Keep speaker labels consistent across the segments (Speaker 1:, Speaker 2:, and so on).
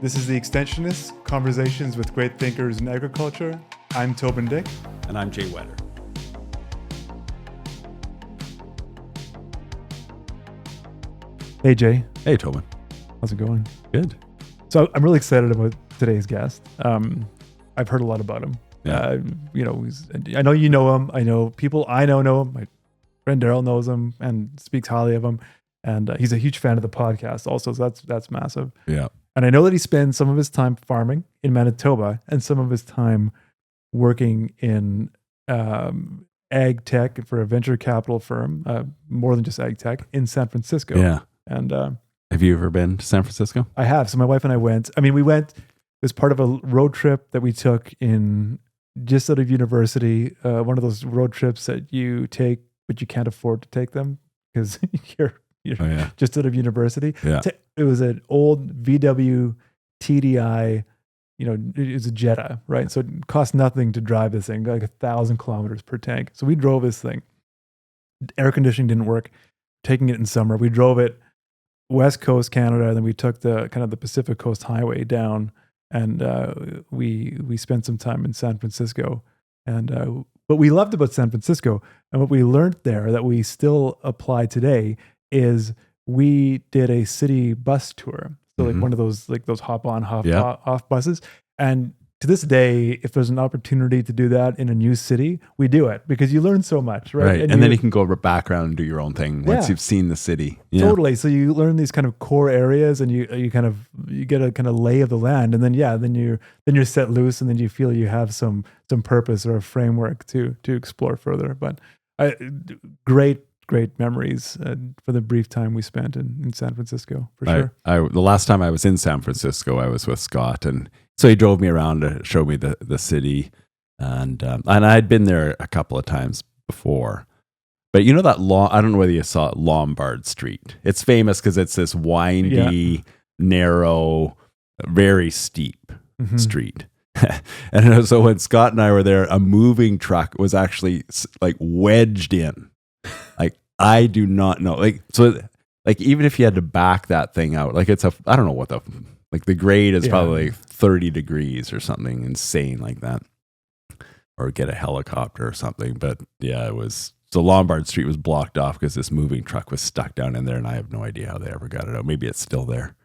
Speaker 1: This is the Extensionists, Conversations with Great Thinkers in Agriculture. I'm Toban Dyck.
Speaker 2: And I'm Jay Whetter.
Speaker 1: Hey, Jay.
Speaker 2: Hey, Toban.
Speaker 1: How's it going?
Speaker 2: Good.
Speaker 1: So I'm really excited about today's guest. I've heard a lot about him.
Speaker 2: Yeah.
Speaker 1: I know you know him. I know people I know him. My friend Daryl knows him and speaks highly of him. And he's a huge fan of the podcast also. So that's massive.
Speaker 2: Yeah.
Speaker 1: And I know that he spends some of his time farming in Manitoba and some of his time working in ag tech for a venture capital firm, more than just ag tech, in San Francisco.
Speaker 2: Yeah.
Speaker 1: And
Speaker 2: have you ever been to San Francisco?
Speaker 1: I have. So my wife and I went. We went as part of a road trip that we took in just out of university. One of those road trips that you take, but you can't afford to take them because you're just out of university.
Speaker 2: Yeah.
Speaker 1: It was an old VW TDI, it was a Jetta, right? So it cost nothing to drive this thing, like 1,000 kilometers per tank. So we drove this thing. Air conditioning didn't work. Taking it in summer, we drove it West Coast Canada, and then we took the Pacific Coast Highway down, and we spent some time in San Francisco. And what we loved about San Francisco and what we learned there that we still apply today is we did a city bus tour. So like one of those hop on, hop off buses. And to this day, if there's an opportunity to do that in a new city, we do it because you learn so much, right?
Speaker 2: And then you can go back around and do your own thing once you've seen the city. Yeah.
Speaker 1: Totally. So you learn these kind of core areas, and you get a kind of lay of the land, and then you're set loose, and then you feel you have some purpose or a framework to explore further. But great memories for the brief time we spent in San Francisco, for sure.
Speaker 2: The last time I was in San Francisco, I was with Scott, and so he drove me around to show me the city, and I'd been there a couple of times before. But you know that I don't know whether you saw it, Lombard Street. It's famous because it's this windy, narrow, very steep street. And so when Scott and I were there, a moving truck was actually like wedged in. Like, I do not know. Like even if you had to back that thing out, like I don't know what the grade is probably 30 degrees or something insane like that, or get a helicopter or something. But yeah, so Lombard Street was blocked off because this moving truck was stuck down in there, and I have no idea how they ever got it out. Maybe it's still there.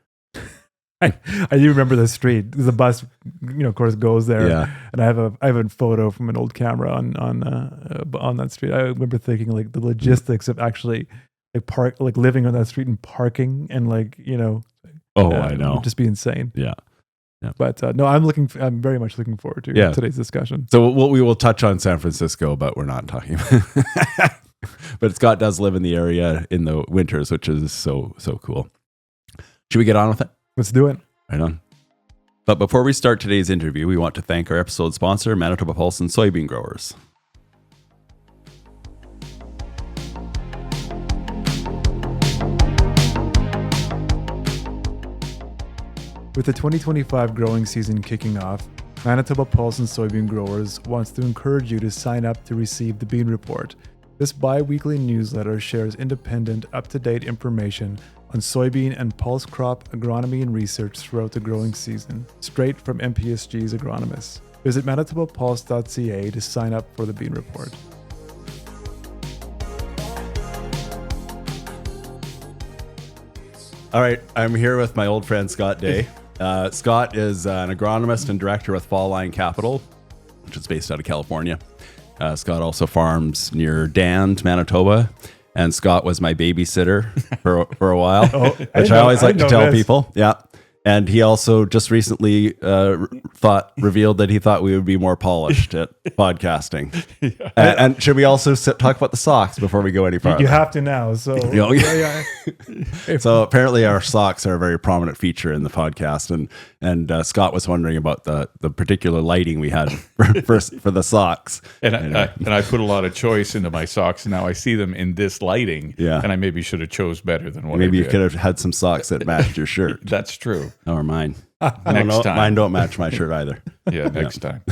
Speaker 1: I do remember the street. The bus, of course, goes there. Yeah. And I have a photo from an old camera on that street. I remember thinking like the logistics of actually living on that street and parking and
Speaker 2: I know,
Speaker 1: would just be insane.
Speaker 2: Yeah.
Speaker 1: But no, I'm very much looking forward to today's discussion.
Speaker 2: So we will touch on San Francisco, but we're not talking about But Scott does live in the area in the winters, which is so cool. Should we get on with it?
Speaker 1: Let's do it.
Speaker 2: Right on. But before we start today's interview, we want to thank our episode sponsor, Manitoba Pulse and Soybean Growers.
Speaker 1: With the 2025 growing season kicking off, Manitoba Pulse and Soybean Growers wants to encourage you to sign up to receive the Bean Report. This bi-weekly newsletter shares independent, up-to-date information on soybean and pulse crop agronomy and research throughout the growing season, straight from MPSG's agronomists. Visit manitobapulse.ca to sign up for the Bean Report.
Speaker 2: All right, I'm here with my old friend Scott Day. Scott is an agronomist and director with Fall Line Capital, which is based out of California. Scott also farms near Dand, Manitoba. And Scott was my babysitter for a while, which I always like to tell people. Yeah. And he also just recently revealed that he thought we would be more polished at podcasting. And should we also talk about the socks before we go any farther?
Speaker 1: You have to now. So
Speaker 2: So apparently our socks are a very prominent feature in the podcast. And Scott was wondering about the particular lighting we had for the socks.
Speaker 3: And I put a lot of choice into my socks. And now I see them in this lighting.
Speaker 2: Yeah.
Speaker 3: And I maybe should have chose better than what
Speaker 2: maybe
Speaker 3: I did.
Speaker 2: You could have had some socks that matched your shirt.
Speaker 3: That's true.
Speaker 2: Or mine.
Speaker 3: Next time.
Speaker 2: Mine don't match my shirt either.
Speaker 3: Yeah, next time.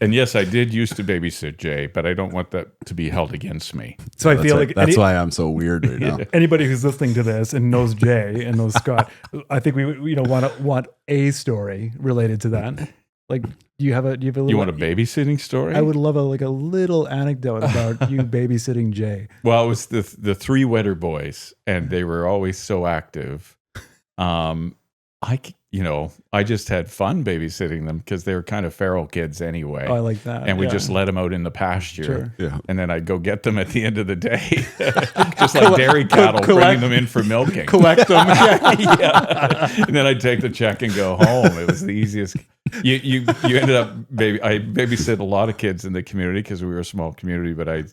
Speaker 3: And yes, I did used to babysit Jay, but I don't want that to be held against me.
Speaker 1: So I feel like
Speaker 2: that's why I'm so weird right now.
Speaker 1: anybody who's listening to this and knows Jay and knows Scott, I think we want a story related to that. Like, do you have a little?
Speaker 3: You want a babysitting story?
Speaker 1: I would love a little anecdote about you babysitting Jay.
Speaker 3: Well, it was the three Whetter boys, and they were always so active. I just had fun babysitting them because they were kind of feral kids anyway.
Speaker 1: Oh, I like that.
Speaker 3: And we just let them out in the pasture.
Speaker 1: Sure.
Speaker 2: Yeah.
Speaker 3: And then I'd go get them at the end of the day, just like dairy cattle, bringing them in for milking.
Speaker 1: Collect them.
Speaker 3: Yeah. And then I'd take the check and go home. It was the easiest. You ended up I babysit a lot of kids in the community because we were a small community, but I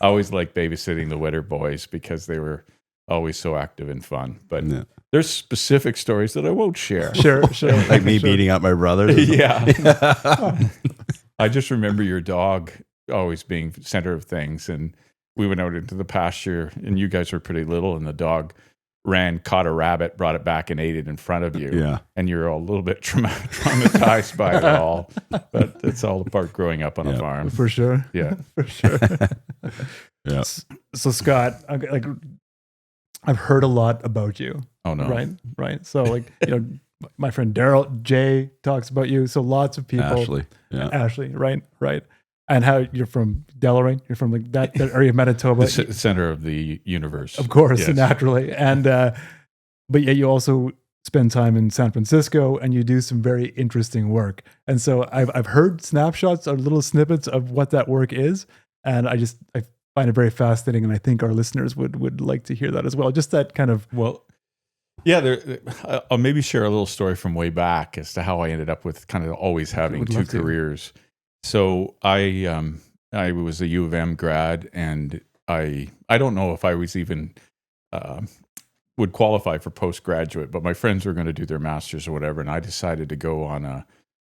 Speaker 3: always liked babysitting the Whetter boys because they were always so active and fun. But there's specific stories that I won't share.
Speaker 1: Sure.
Speaker 2: Like me beating up my brothers.
Speaker 3: Yeah. I just remember your dog always being center of things. And we went out into the pasture and you guys were pretty little and the dog caught a rabbit, brought it back and ate it in front of you.
Speaker 2: Yeah.
Speaker 3: And you're a little bit traumatized by it all. But it's all a part growing up on a farm.
Speaker 1: For sure.
Speaker 3: Yeah.
Speaker 1: For sure.
Speaker 2: Yeah.
Speaker 1: So Scott, I've heard a lot about you.
Speaker 3: Oh no.
Speaker 1: Right. So my friend Jay talks about you. So lots of people. Ashley. Right. And how you're from Delaware. You're from that area of Manitoba.
Speaker 3: The center of the universe.
Speaker 1: Of course,
Speaker 3: yes.
Speaker 1: naturally. And, but yeah, you also spend time in San Francisco and you do some very interesting work. And so I've heard snapshots or little snippets of what that work is. And I find it very fascinating, and I think our listeners would like to hear that as well. Just that kind of
Speaker 3: I'll maybe share a little story from way back as to how I ended up with kind of always having two careers. So I was a U of M grad, and I don't know if I was even would qualify for postgraduate, but my friends were going to do their masters or whatever, and I decided to go on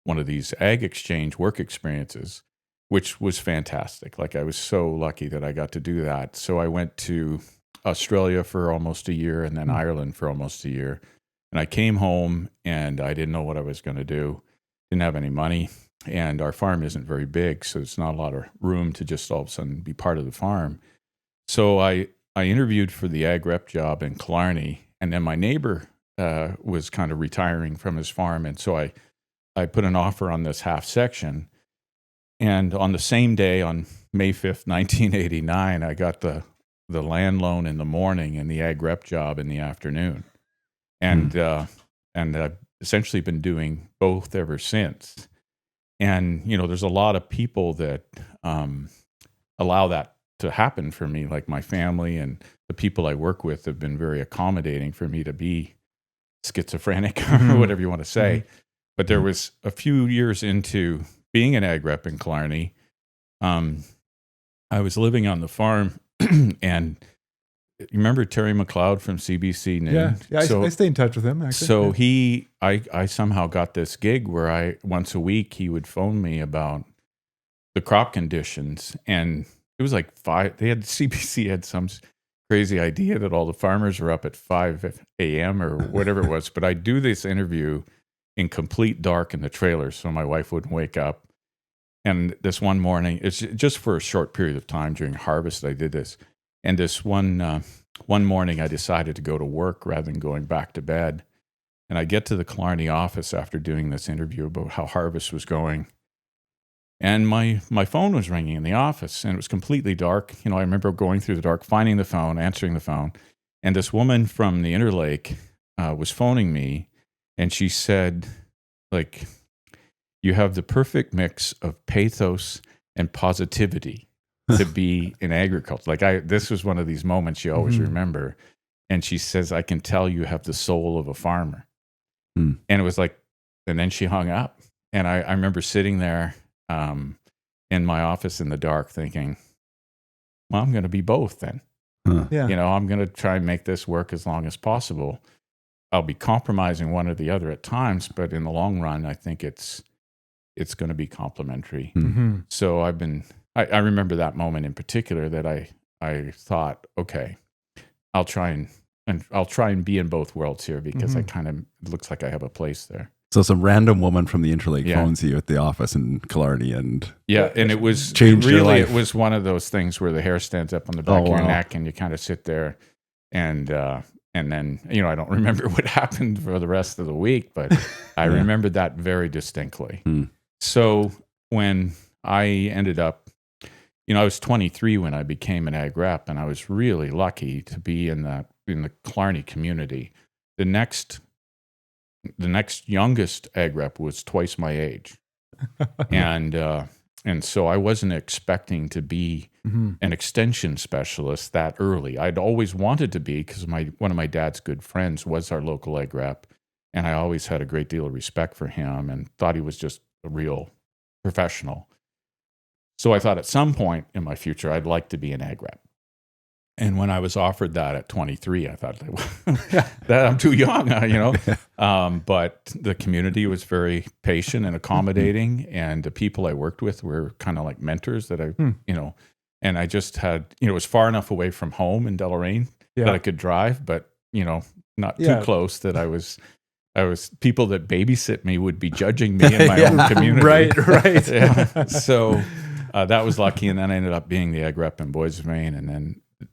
Speaker 3: one of these ag exchange work experiences, which was fantastic. Like I was so lucky that I got to do that. So I went to Australia for almost a year and then Ireland for almost a year. And I came home and I didn't know what I was going to do. Didn't have any money. And our farm isn't very big, so it's not a lot of room to just all of a sudden be part of the farm. So I interviewed for the ag rep job in Killarney. And then my neighbor was kind of retiring from his farm. And so I put an offer on this half section. And on the same day, on May 5th, 1989, I got the land loan in the morning and the ag rep job in the afternoon. And I've essentially been doing both ever since. And, there's a lot of people that allow that to happen for me, like my family and the people I work with have been very accommodating for me to be schizophrenic or whatever you want to say. But there was a few years into being an ag rep in Killarney, I was living on the farm, and you remember Terry McLeod from CBC Noon?
Speaker 1: Yeah, I stay in touch with him, actually.
Speaker 3: So I somehow got this gig where once a week, he would phone me about the crop conditions, and it was like CBC had some crazy idea that all the farmers were up at 5 a.m. or whatever it was, but I'd do this interview in complete dark in the trailer so my wife wouldn't wake up. And this one morning, it's just for a short period of time during harvest, I did this. And this one morning, I decided to go to work rather than going back to bed. And I get to the Killarney office after doing this interview about how harvest was going. And my phone was ringing in the office, and it was completely dark. I remember going through the dark, finding the phone, answering the phone. And this woman from the Interlake was phoning me. And she said, you have the perfect mix of pathos and positivity to be in agriculture. This was one of these moments you always remember. And she says, I can tell you have the soul of a farmer. And it was and then she hung up. And I remember sitting there in my office in the dark thinking, well, I'm going to be both then.
Speaker 1: Yeah.
Speaker 3: I'm going to try and make this work as long as possible. I'll be compromising one or the other at times, but in the long run, I think it's going to be complementary. So I remember that moment in particular that I thought, okay, I'll try and I'll try and be in both worlds here because it looks like I have a place there.
Speaker 2: So some random woman from the Interlake
Speaker 3: Yeah.
Speaker 2: phones you at the office in Killarney and
Speaker 3: And it was
Speaker 2: changed your
Speaker 3: really,
Speaker 2: life.
Speaker 3: it was one of those things where the hair stands up on the back of your
Speaker 2: wow.
Speaker 3: neck and you kind of sit there and then, I don't remember what happened for the rest of the week, but I remember that very distinctly. So when I ended up, I was 23 when I became an ag rep, and I was really lucky to be in the Killarney community. The next youngest ag rep was twice my age. And so I wasn't expecting to be an extension specialist that early. I'd always wanted to be because one of my dad's good friends was our local ag rep, and I always had a great deal of respect for him and thought he was just a real professional. So I thought at some point in my future, I'd like to be an ag rep. And when I was offered that at 23, I thought, that I'm too young, But the community was very patient and accommodating, and the people I worked with were kind of like mentors that and I just had, it was far enough away from home in Deloraine that I could drive, but not too close that I was people that babysit me would be judging me in my own community.
Speaker 1: Right.
Speaker 3: Yeah. So that was lucky, and then I ended up being the ag rep in Boissevain, and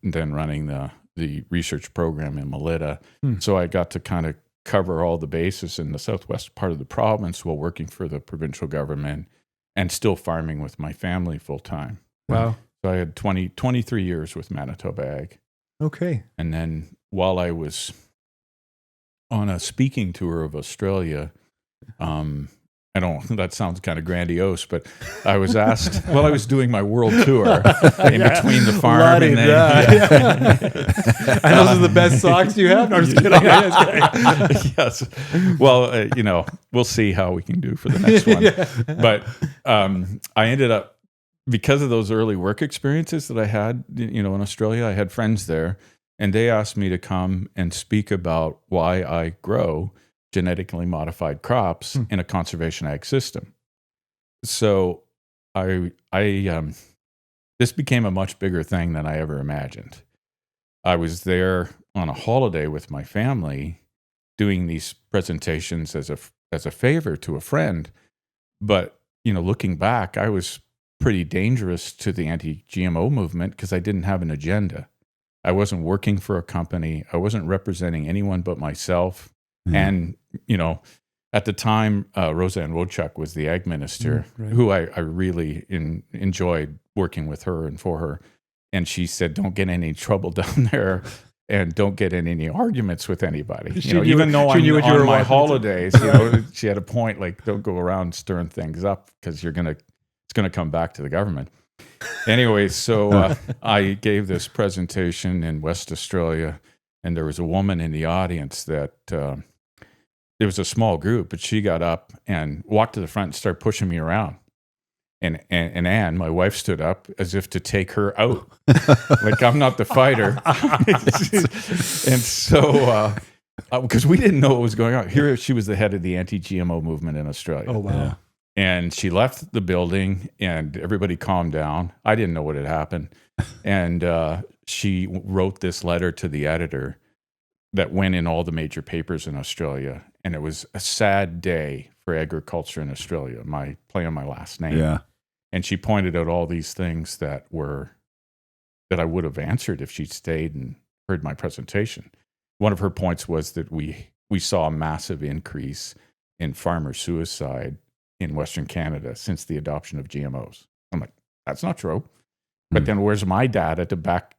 Speaker 3: then running the research program in Melita. So I got to kind of cover all the bases in the southwest part of the province while working for the provincial government and still farming with my family full time.
Speaker 1: Wow.
Speaker 3: So I had 23 years with Manitoba Ag.
Speaker 1: Okay.
Speaker 3: And then while I was on a speaking tour of Australia, that sounds kind of grandiose, but I was asked while I was doing my world tour in between the farm and
Speaker 1: and those are the best socks you have? No, I'm just kidding.
Speaker 3: Yes. Well, we'll see how we can do for the next one. But I ended up, because of those early work experiences that I had, in Australia, I had friends there, and they asked me to come and speak about why I grow genetically modified crops in a conservation ag system. So this became a much bigger thing than I ever imagined. I was there on a holiday with my family doing these presentations as a favor to a friend. But, looking back, I was pretty dangerous to the anti-GMO movement because I didn't have an agenda. I wasn't working for a company. I wasn't representing anyone but myself. And, at the time, Roseanne Wojcik was the ag minister, who I really enjoyed working with her and for her. And she said, don't get in any trouble down there and don't get in any arguments with anybody. Even though I'm on my holidays, she had a point, like, don't go around stirring things up because it's going to come back to the government. Anyway, so I gave this presentation in West Australia, and there was a woman in the audience that it was a small group, but she got up and walked to the front and started pushing me around. And Anne, my wife, stood up as if to take her out. Like, I'm not the fighter. And so, because we didn't know what was going on. Here she was the head of the anti-GMO movement in Australia.
Speaker 1: Oh, wow.
Speaker 2: Yeah.
Speaker 3: And she left the building and everybody calmed down. I didn't know what had happened. And she wrote this letter to the editor that went in all the major papers in Australia. And it was a sad day for agriculture in Australia, my play on my last name.
Speaker 2: Yeah.
Speaker 3: And she pointed out all these things that I would have answered if she'd stayed and heard my presentation. One of her points was that we saw a massive increase in farmer suicide in Western Canada since the adoption of GMOs. I'm like, that's not true. But then where's my data to back,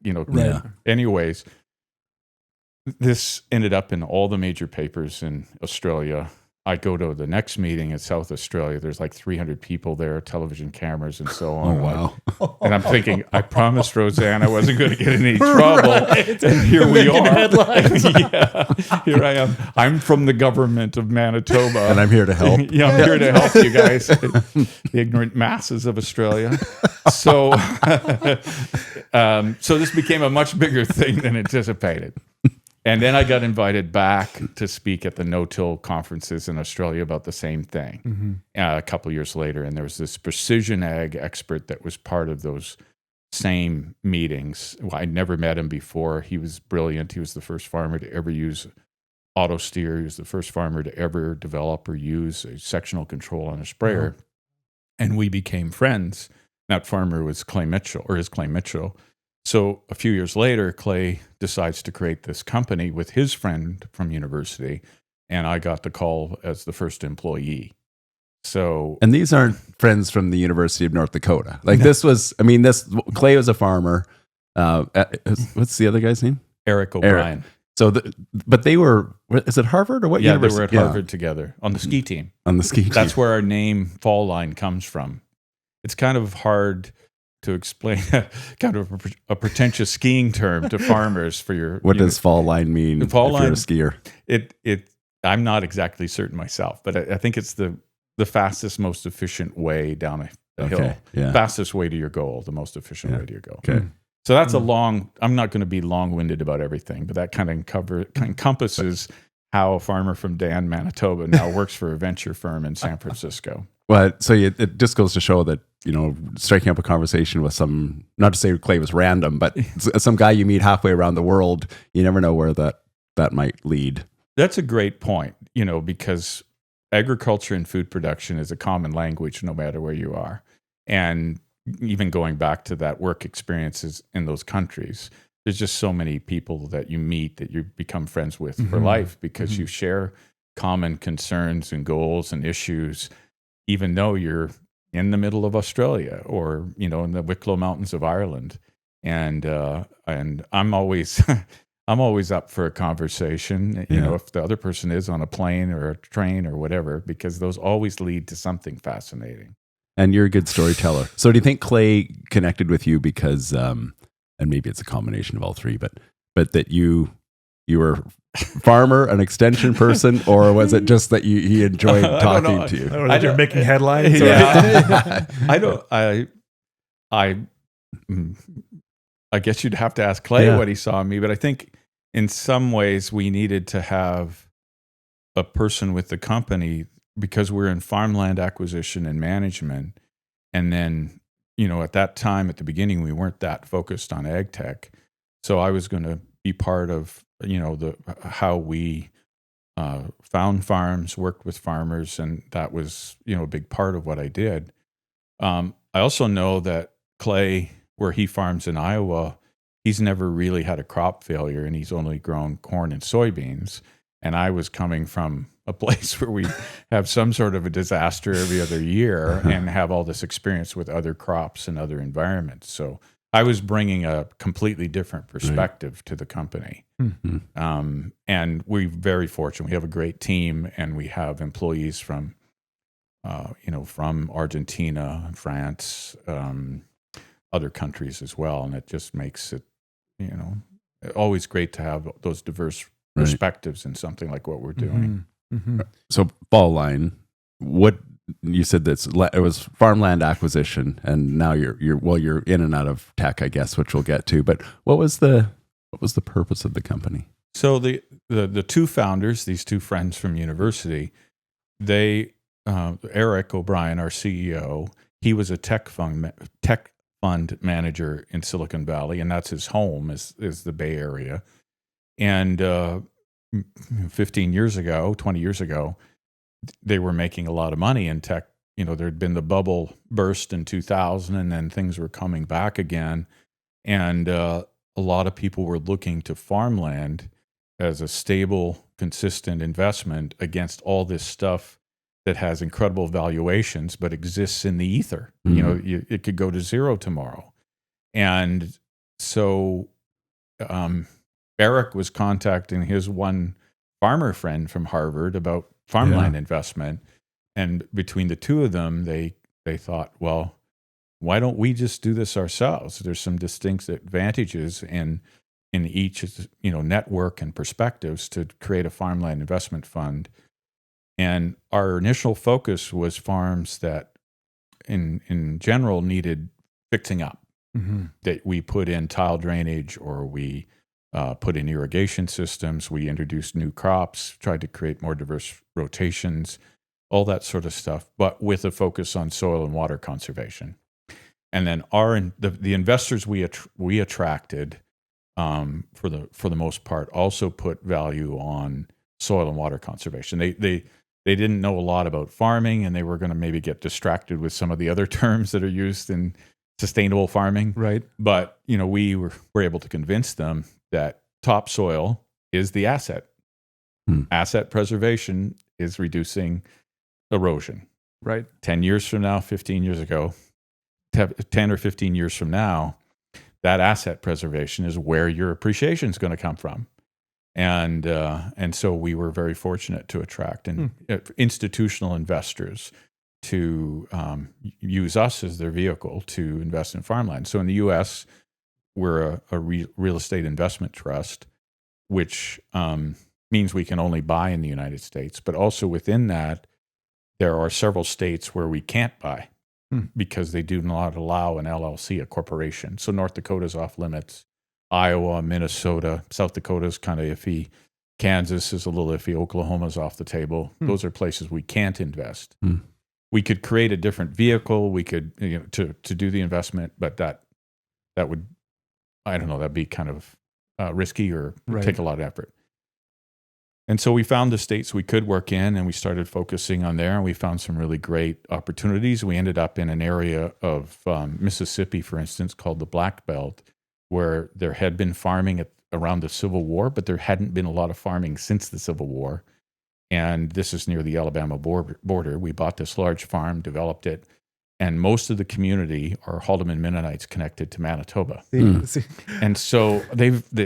Speaker 3: Anyways, this ended up in all the major papers in Australia. I go to the next meeting in South Australia. There's like 300 people there, television cameers and so on.
Speaker 2: Oh, wow.
Speaker 3: And I'm thinking, I promised Roseanne I wasn't going to get in any trouble. Right. And here we are. Here I am. I'm from the government of Manitoba.
Speaker 2: And I'm here to help.
Speaker 3: I'm here to help you guys, the ignorant masses of Australia. So, so this became a much bigger thing than anticipated. And then I got invited back to speak at the no-till conferences in Australia about the same thing a couple of years later. And there was this precision ag expert that was part of those same meetings. Well, I'd never met him before. He was brilliant. He was the first farmer to ever use auto steer. He was the first farmer to ever develop or use a sectional control on a sprayer. And we became friends. That farmer was Clay Mitchell, or is Clay Mitchell. So a few years later, Clay decides to create this company with his friend from university, and I got the call as the first employee. So,
Speaker 2: and these aren't friends from the University of North Dakota. Like this was, I mean, Clay was a farmer. What's the other guy's name?
Speaker 3: Eric O'Brien.
Speaker 2: Eric. So, but they were, is it Harvard or what university?
Speaker 3: They were at Harvard together on the ski team.
Speaker 2: On the ski team.
Speaker 3: That's where our name Fall Line comes from. It's kind of hard to explain, kind of a pretentious skiing term to farmers for your.
Speaker 2: What does fall line mean?
Speaker 3: Fall
Speaker 2: if
Speaker 3: line,
Speaker 2: you're a skier.
Speaker 3: I'm not exactly certain myself, but I think it's the fastest, most efficient way down a hill.
Speaker 2: Yeah.
Speaker 3: Fastest way to your goal, the most efficient way to your goal.
Speaker 2: Okay.
Speaker 3: So that's I'm not going to be long-winded about everything, but that kind of encompasses how a farmer from Dan, Manitoba now works for a venture firm in San Francisco.
Speaker 2: Well, so it just goes to show that, striking up a conversation with some, not to say Clay was random, but some guy you meet halfway around the world, you never know where that might lead.
Speaker 3: That's a great point, because agriculture and food production is a common language no matter where you are. And even going back to that work experiences in those countries, there's just so many people that you meet that you become friends with for life because you share common concerns and goals and issues, even though you're in the middle of Australia or, in the Wicklow Mountains of Ireland. And I'm always, I'm always up for a conversation, if the other person is on a plane or a train or whatever, because those always lead to something fascinating.
Speaker 2: And you're a good storyteller. So do you think Clay connected with you because, and maybe it's a combination of all three, but that you were farmer, an extension person, or was it just that he enjoyed talking to you?
Speaker 1: Or that you're making headlines?
Speaker 3: Yeah. I guess you'd have to ask Clay what he saw in me, but I think in some ways we needed to have a person with the company because we're in farmland acquisition and management. And then, at that time, at the beginning, we weren't that focused on ag tech. So I was going to be part of, how we found farms, worked with farmers, and that was, a big part of what I did. I also know that Clay, where he farms in Iowa, he's never really had a crop failure, and he's only grown corn and soybeans. And I was coming from a place where we have some sort of a disaster every other year and have all this experience with other crops and other environments. So I was bringing a completely different perspective to the company. Mm-hmm. And we're very fortunate. We have a great team, and we have employees from, from Argentina, France, other countries as well. And it just makes it, always great to have those diverse perspectives in something like what we're doing.
Speaker 2: Mm-hmm. So Fall Line, what you said it was farmland acquisition, and now you're in and out of tech, I guess, which we'll get to. But what was the purpose of the company? So
Speaker 3: the two founders, these two friends from university, they Eric O'Brien, our CEO, he was a tech fund manager in Silicon Valley, and that's his home is the Bay Area. And 20 years ago, they were making a lot of money in tech. There'd been the bubble burst in 2000, and then things were coming back again. And a lot of people were looking to farmland as a stable, consistent investment against all this stuff that has incredible valuations but exists in the ether. Mm-hmm. It could go to zero tomorrow. And so Eric was contacting his one farmer friend from Harvard about farmland investment. And between the two of them, they thought, well, why don't we just do this ourselves? There's some distinct advantages in each, network and perspectives to create a farmland investment fund. And our initial focus was farms that in general needed fixing up, that we put in tile drainage or we put in irrigation systems, we introduced new crops, tried to create more diverse rotations, all that sort of stuff, but with a focus on soil and water conservation. And then the investors we attracted, for the most part, also put value on soil and water conservation. They didn't know a lot about farming, and they were going to maybe get distracted with some of the other terms that are used in sustainable farming.
Speaker 1: Right.
Speaker 3: But we were able to convince them that topsoil is the asset. Asset preservation is reducing erosion.
Speaker 1: Right.
Speaker 3: 10 years from now, 15 years ago, 10 or 15 years from now, that asset preservation is where your appreciation is going to come from. And so we were very fortunate to attract institutional investors to use us as their vehicle to invest in farmland. So in the U.S., we're a real estate investment trust, which means we can only buy in the United States. But also within that, there are several states where we can't buy because they do not allow an LLC, a corporation. So North Dakota's off limits. Iowa, Minnesota, South Dakota's kind of iffy. Kansas is a little iffy. Oklahoma's off the table. Those are places we can't invest. We could create a different vehicle. We could to do the investment, but that would, I don't know, that'd be kind of risky or take a lot of effort. And so we found the states we could work in, and we started focusing on there, and we found some really great opportunities. We ended up in an area of Mississippi, for instance, called the Black Belt, where there had been farming around the Civil War, but there hadn't been a lot of farming since the Civil War. And this is near the Alabama border. We bought this large farm, developed it, and most of the community are Haldeman Mennonites connected to Manitoba. And so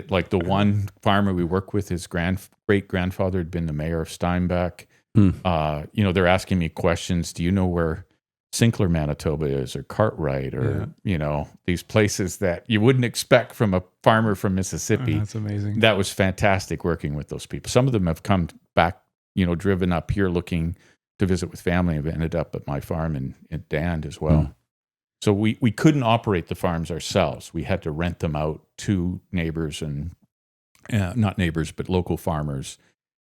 Speaker 3: like the one farmer we work with, his great-grandfather had been the mayor of Steinbach. They're asking me questions. Do you know where Sinclair, Manitoba is, or Cartwright, or these places that you wouldn't expect from a farmer from Mississippi?
Speaker 1: That's amazing.
Speaker 3: That was fantastic working with those people. Some of them have come back, driven up here looking to visit with family, and have ended up at my farm in Dand as well. So we couldn't operate the farms ourselves. We had to rent them out to neighbors and not neighbors, but local farmers.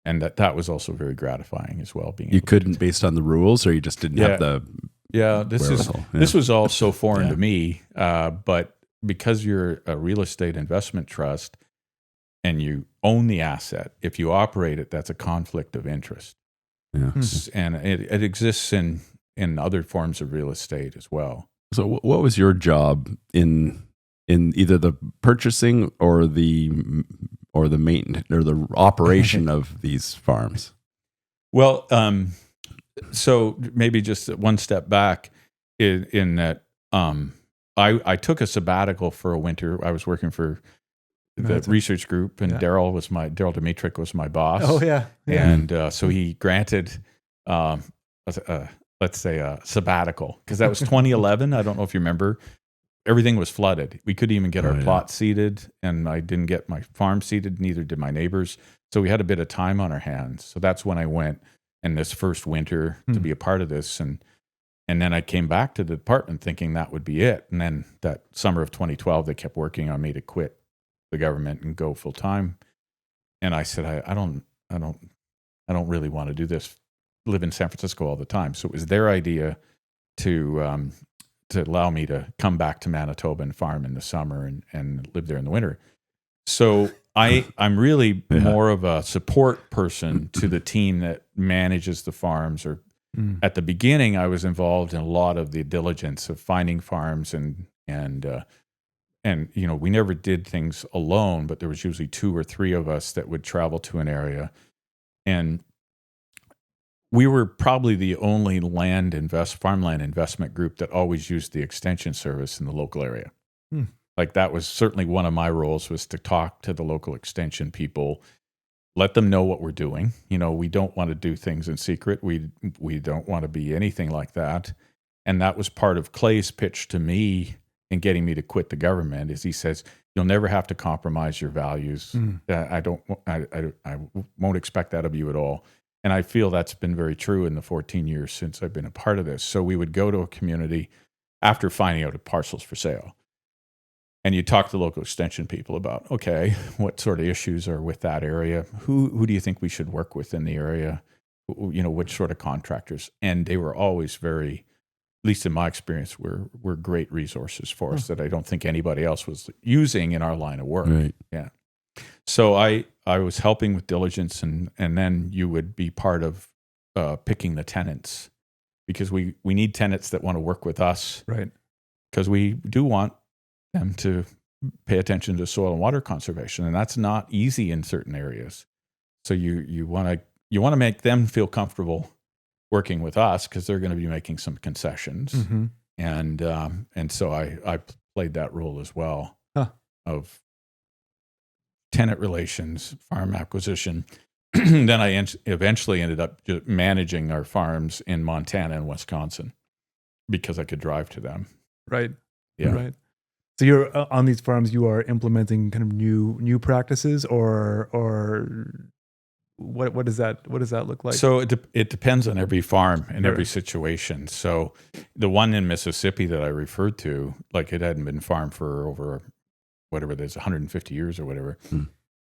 Speaker 3: And that was also very gratifying as well.
Speaker 2: You couldn't based on the rules, or you just didn't have the
Speaker 3: this was all so foreign to me. But because you're a real estate investment trust and you own the asset, if you operate it, that's a conflict of interest.
Speaker 2: Yeah.
Speaker 3: And it exists in other forms of real estate as well.
Speaker 2: So what was your job in either the purchasing or the maintenance or the operation of these farms?
Speaker 3: Well, so maybe just one step back in that I took a sabbatical for a winter. I was working for the research group, and Daryl Dimitrick was my boss.
Speaker 1: Oh yeah.
Speaker 3: And so he granted, let's say a sabbatical, because that was 2011. I don't know if you remember. Everything was flooded. We couldn't even get our plot seeded, and I didn't get my farm seeded. Neither did my neighbors. So we had a bit of time on our hands. So that's when I went in this first winter to be a part of this, and then I came back to the department thinking that would be it. And then that summer of 2012, they kept working on me to quit the government and go full time. And I said, I don't really want to do this, live in San Francisco all the time. So it was their idea to allow me to come back to Manitoba and farm in the summer and live there in the winter. So I'm really more of a support person to the team that manages the farms. Or at the beginning, I was involved in a lot of the diligence of finding farms and we never did things alone, but there was usually 2 or 3 of us that would travel to an area. And we were probably the only farmland investment group that always used the extension service in the local area. Like that was certainly one of my roles, was to talk to the local extension people, let them know what we're doing. We don't want to do things in secret. We don't want to be anything like that. And that was part of Clay's pitch to me in getting me to quit the government, is he says, you'll never have to compromise your values. I won't expect that of you at all. And I feel that's been very true in the 14 years since I've been a part of this. So we would go to a community after finding out a parcel's for sale, and you talk to local extension people about, okay, what sort of issues are with that area? Who do you think we should work with in the area? Which sort of contractors? And they were always very least in my experience, were great resources for us that I don't think anybody else was using in our line of work.
Speaker 2: Right.
Speaker 3: Yeah. So I was helping with diligence, and then you would be part of picking the tenants, because we need tenants that want to work with us,
Speaker 1: Right.
Speaker 3: because we do want them to pay attention to soil and water conservation, and that's not easy in certain areas. So you want to make them feel comfortable working with us, because they're going to be making some concessions,
Speaker 1: Mm-hmm.
Speaker 3: and so I played that role as well of tenant relations, farm acquisition. Then I eventually ended up managing our farms in Montana and Wisconsin, because I could drive to them.
Speaker 1: Right.
Speaker 3: Yeah.
Speaker 1: Right. So you're on these farms. You are implementing kind of new practices, or what does that look like?
Speaker 3: So it depends on every farm and
Speaker 1: Sure.
Speaker 3: every situation. So the one in Mississippi that I referred to, like, it hadn't been farmed for over whatever it is, 150 years or whatever.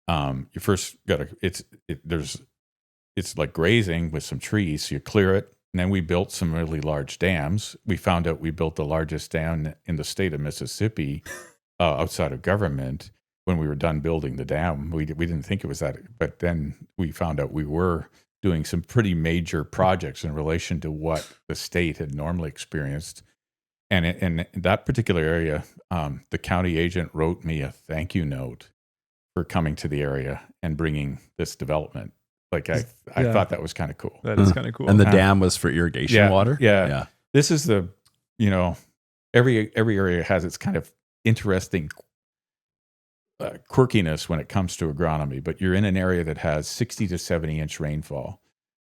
Speaker 3: You first got to it's like grazing with some trees. So you clear it, and then we built some really large dams. We found out we built the largest dam in the state of Mississippi outside of government. When we were done building the dam, we didn't think it was that, but then we found out we were doing some pretty major projects in relation to what the state had normally experienced. And in that particular area, the county agent wrote me a thank you note for coming to the area and bringing this development. Like, I thought that was kind of cool.
Speaker 1: That is kind of cool.
Speaker 2: And the dam was for irrigation water?
Speaker 3: Yeah. This is every area has its kind of interesting quirkiness when it comes to agronomy, but you're in an area that has 60 to 70 inch rainfall.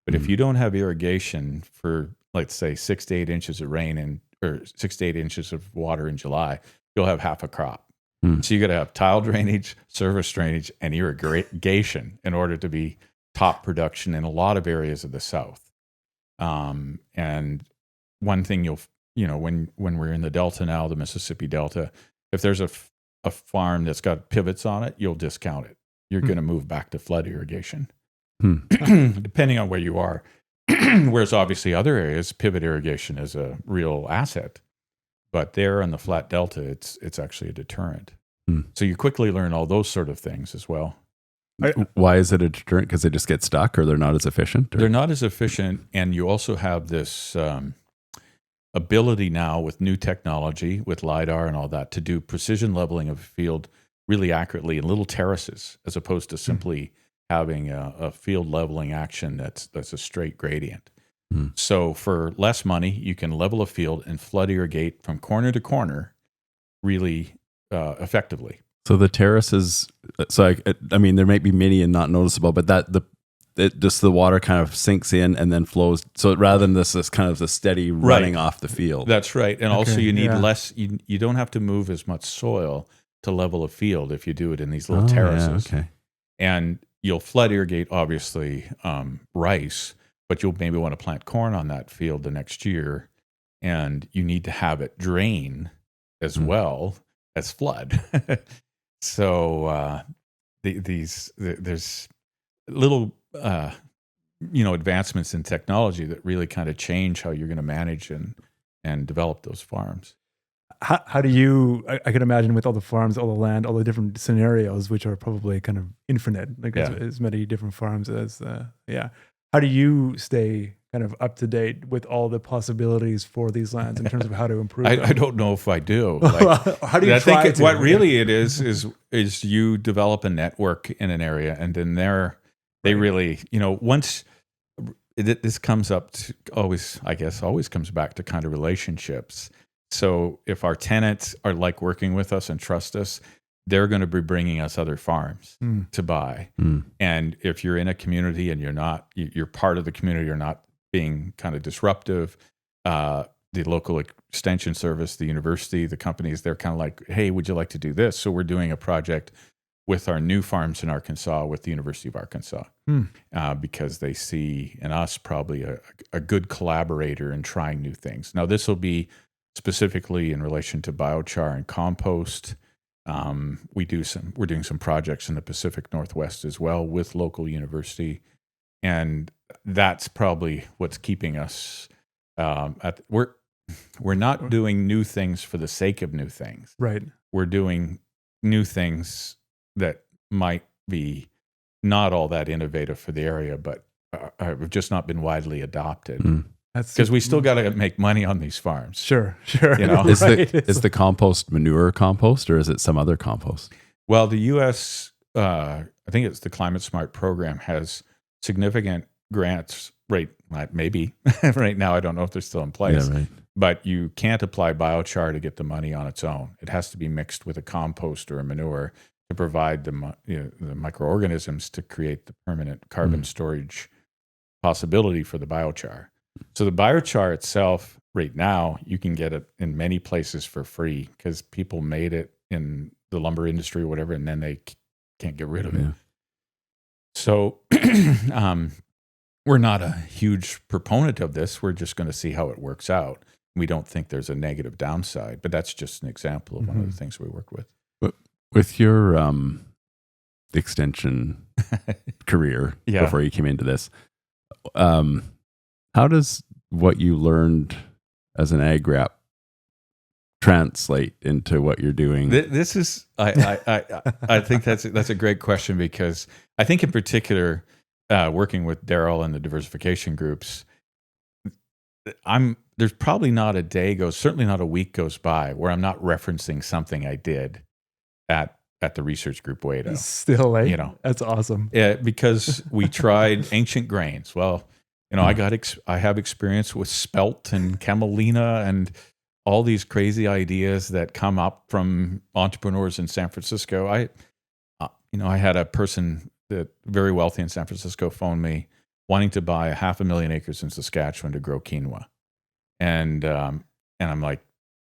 Speaker 3: But if you don't have irrigation for, let's say, 6 to 8 inches of rain or 6 to 8 inches of water in July, you'll have half a crop. So you got to have tile drainage, surface drainage, and irrigation in order to be top production in a lot of areas of the South. And one thing when we're in the Delta now, the Mississippi Delta, if there's a farm that's got pivots on it, you'll discount it. You're going to move back to flood irrigation, depending on where you are. Whereas obviously other areas, pivot irrigation is a real asset. But there on the flat Delta, it's actually a deterrent. So you quickly learn all those sort of things as well.
Speaker 2: Why is it a deterrent? Because they just get stuck, or they're not as efficient? Or?
Speaker 3: They're not as efficient, and you also have this ability now with new technology, with LiDAR and all that, to do precision leveling of a field really accurately in little terraces, as opposed to simply having a field leveling action that's a straight gradient. So for less money, you can level a field and flood irrigate from corner to corner really effectively.
Speaker 2: So the terraces, I mean, there might be many and not noticeable, but just the water kind of sinks in and then flows. So rather than this kind of the steady running off the field.
Speaker 3: That's right. And also you need less, you don't have to move as much soil to level a field if you do it in these little terraces.
Speaker 2: Yeah, okay.
Speaker 3: And you'll flood irrigate, obviously, rice, but you'll maybe want to plant corn on that field the next year, and you need to have it drain as well as flood. So there's little advancements in technology that really kind of change how you're going to manage and develop those farms.
Speaker 1: How do you? I can imagine with all the farms, all the land, all the different scenarios, which are probably kind of infinite, like as many different farms as How do you stay kind of up to date with all the possibilities for these lands in terms of how to improve them?
Speaker 3: I don't know if I do.
Speaker 1: How do you try to?
Speaker 3: What really it is you develop a network in an area, and then they really, once this comes up to always comes back to kind of relationships. So if our tenants are like working with us and trust us, they're going to be bringing us other farms to buy. And if you're in a community and you're part of the community, you're not being kind of disruptive, the local extension service, the university, the companies, they're kind of like, hey, would you like to do this? So we're doing a project with our new farms in Arkansas with the University of Arkansas because they see in us probably a good collaborator in trying new things. Now, this will be specifically in relation to biochar and compost. We're doing some projects in the Pacific Northwest as well with local university, and that's probably what's keeping us. we're not doing new things for the sake of new things.
Speaker 1: Right.
Speaker 3: We're doing new things that might be not all that innovative for the area, but have just not been widely adopted. Because we still got to make money on these farms.
Speaker 1: Sure.
Speaker 3: You know?
Speaker 2: Is the compost manure compost, or is it some other compost?
Speaker 3: Well, the U.S., I think it's the Climate Smart program, has significant grants maybe right now. I don't know if they're still in place.
Speaker 2: Yeah, right.
Speaker 3: But you can't apply biochar to get the money on its own. It has to be mixed with a compost or a manure to provide the microorganisms to create the permanent carbon storage possibility for the biochar. So the biochar itself, right now, you can get it in many places for free because people made it in the lumber industry or whatever, and then they can't get rid of it. So we're not a huge proponent of this. We're just going to see how it works out. We don't think there's a negative downside, but that's just an example of one of the things we work with.
Speaker 2: But with your extension career before you came into this, how does what you learned as an ag rep translate into what you're doing?
Speaker 3: This is, I think that's a great question, because I think in particular, working with Daryl and the diversification groups, there's probably not a day certainly not a week goes by where I'm not referencing something I did at the research group Whetter.
Speaker 1: Still, that's awesome.
Speaker 3: Yeah, because we tried ancient grains. Well, I have experience with spelt and camelina and all these crazy ideas that come up from entrepreneurs in San Francisco. I had a person that very wealthy in San Francisco phone me wanting to buy 500,000 acres in Saskatchewan to grow quinoa. And I'm like,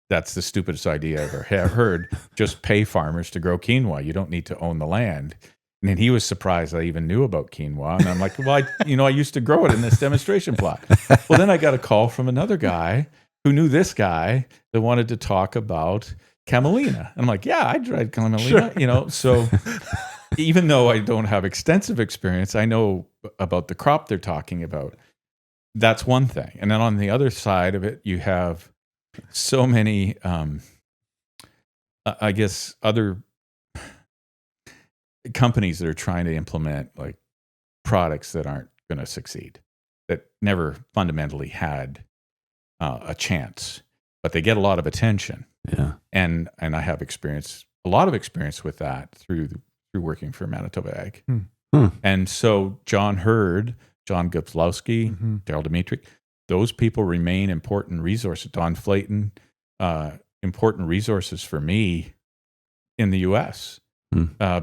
Speaker 3: that's the stupidest idea I ever have heard. Just pay farmers to grow quinoa. You don't need to own the land. And then he was surprised I even knew about quinoa. And I'm like, well, I used to grow it in this demonstration plot. Well, then I got a call from another guy who knew this guy that wanted to talk about camelina. And I'm like, yeah, I tried camelina,
Speaker 1: Sure.
Speaker 3: So even though I don't have extensive experience, I know about the crop they're talking about. That's one thing. And then on the other side of it, you have so many, I guess, other companies that are trying to implement like products that aren't going to succeed, that never fundamentally had a chance, but they get a lot of attention.
Speaker 2: Yeah.
Speaker 3: And I have a lot of experience with that through working for Manitoba Ag. And so John Hurd, John Guplowski, Daryl Dimitri, those people remain important resources. Don Flayton, important resources for me in the U.S.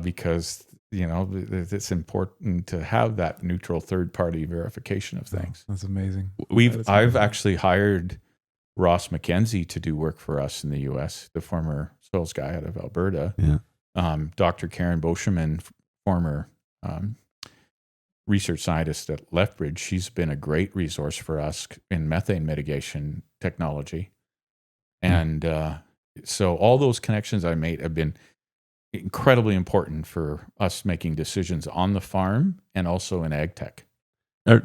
Speaker 3: Because it's important to have that neutral third-party verification of things.
Speaker 1: That's amazing.
Speaker 3: I've actually hired Ross McKenzie to do work for us in the U.S., the former soils guy out of Alberta.
Speaker 2: Yeah.
Speaker 3: Dr. Karen Boscheman, former research scientist at Lethbridge, she's been a great resource for us in methane mitigation technology. And so all those connections I made have been incredibly important for us making decisions on the farm and also in ag tech.
Speaker 2: I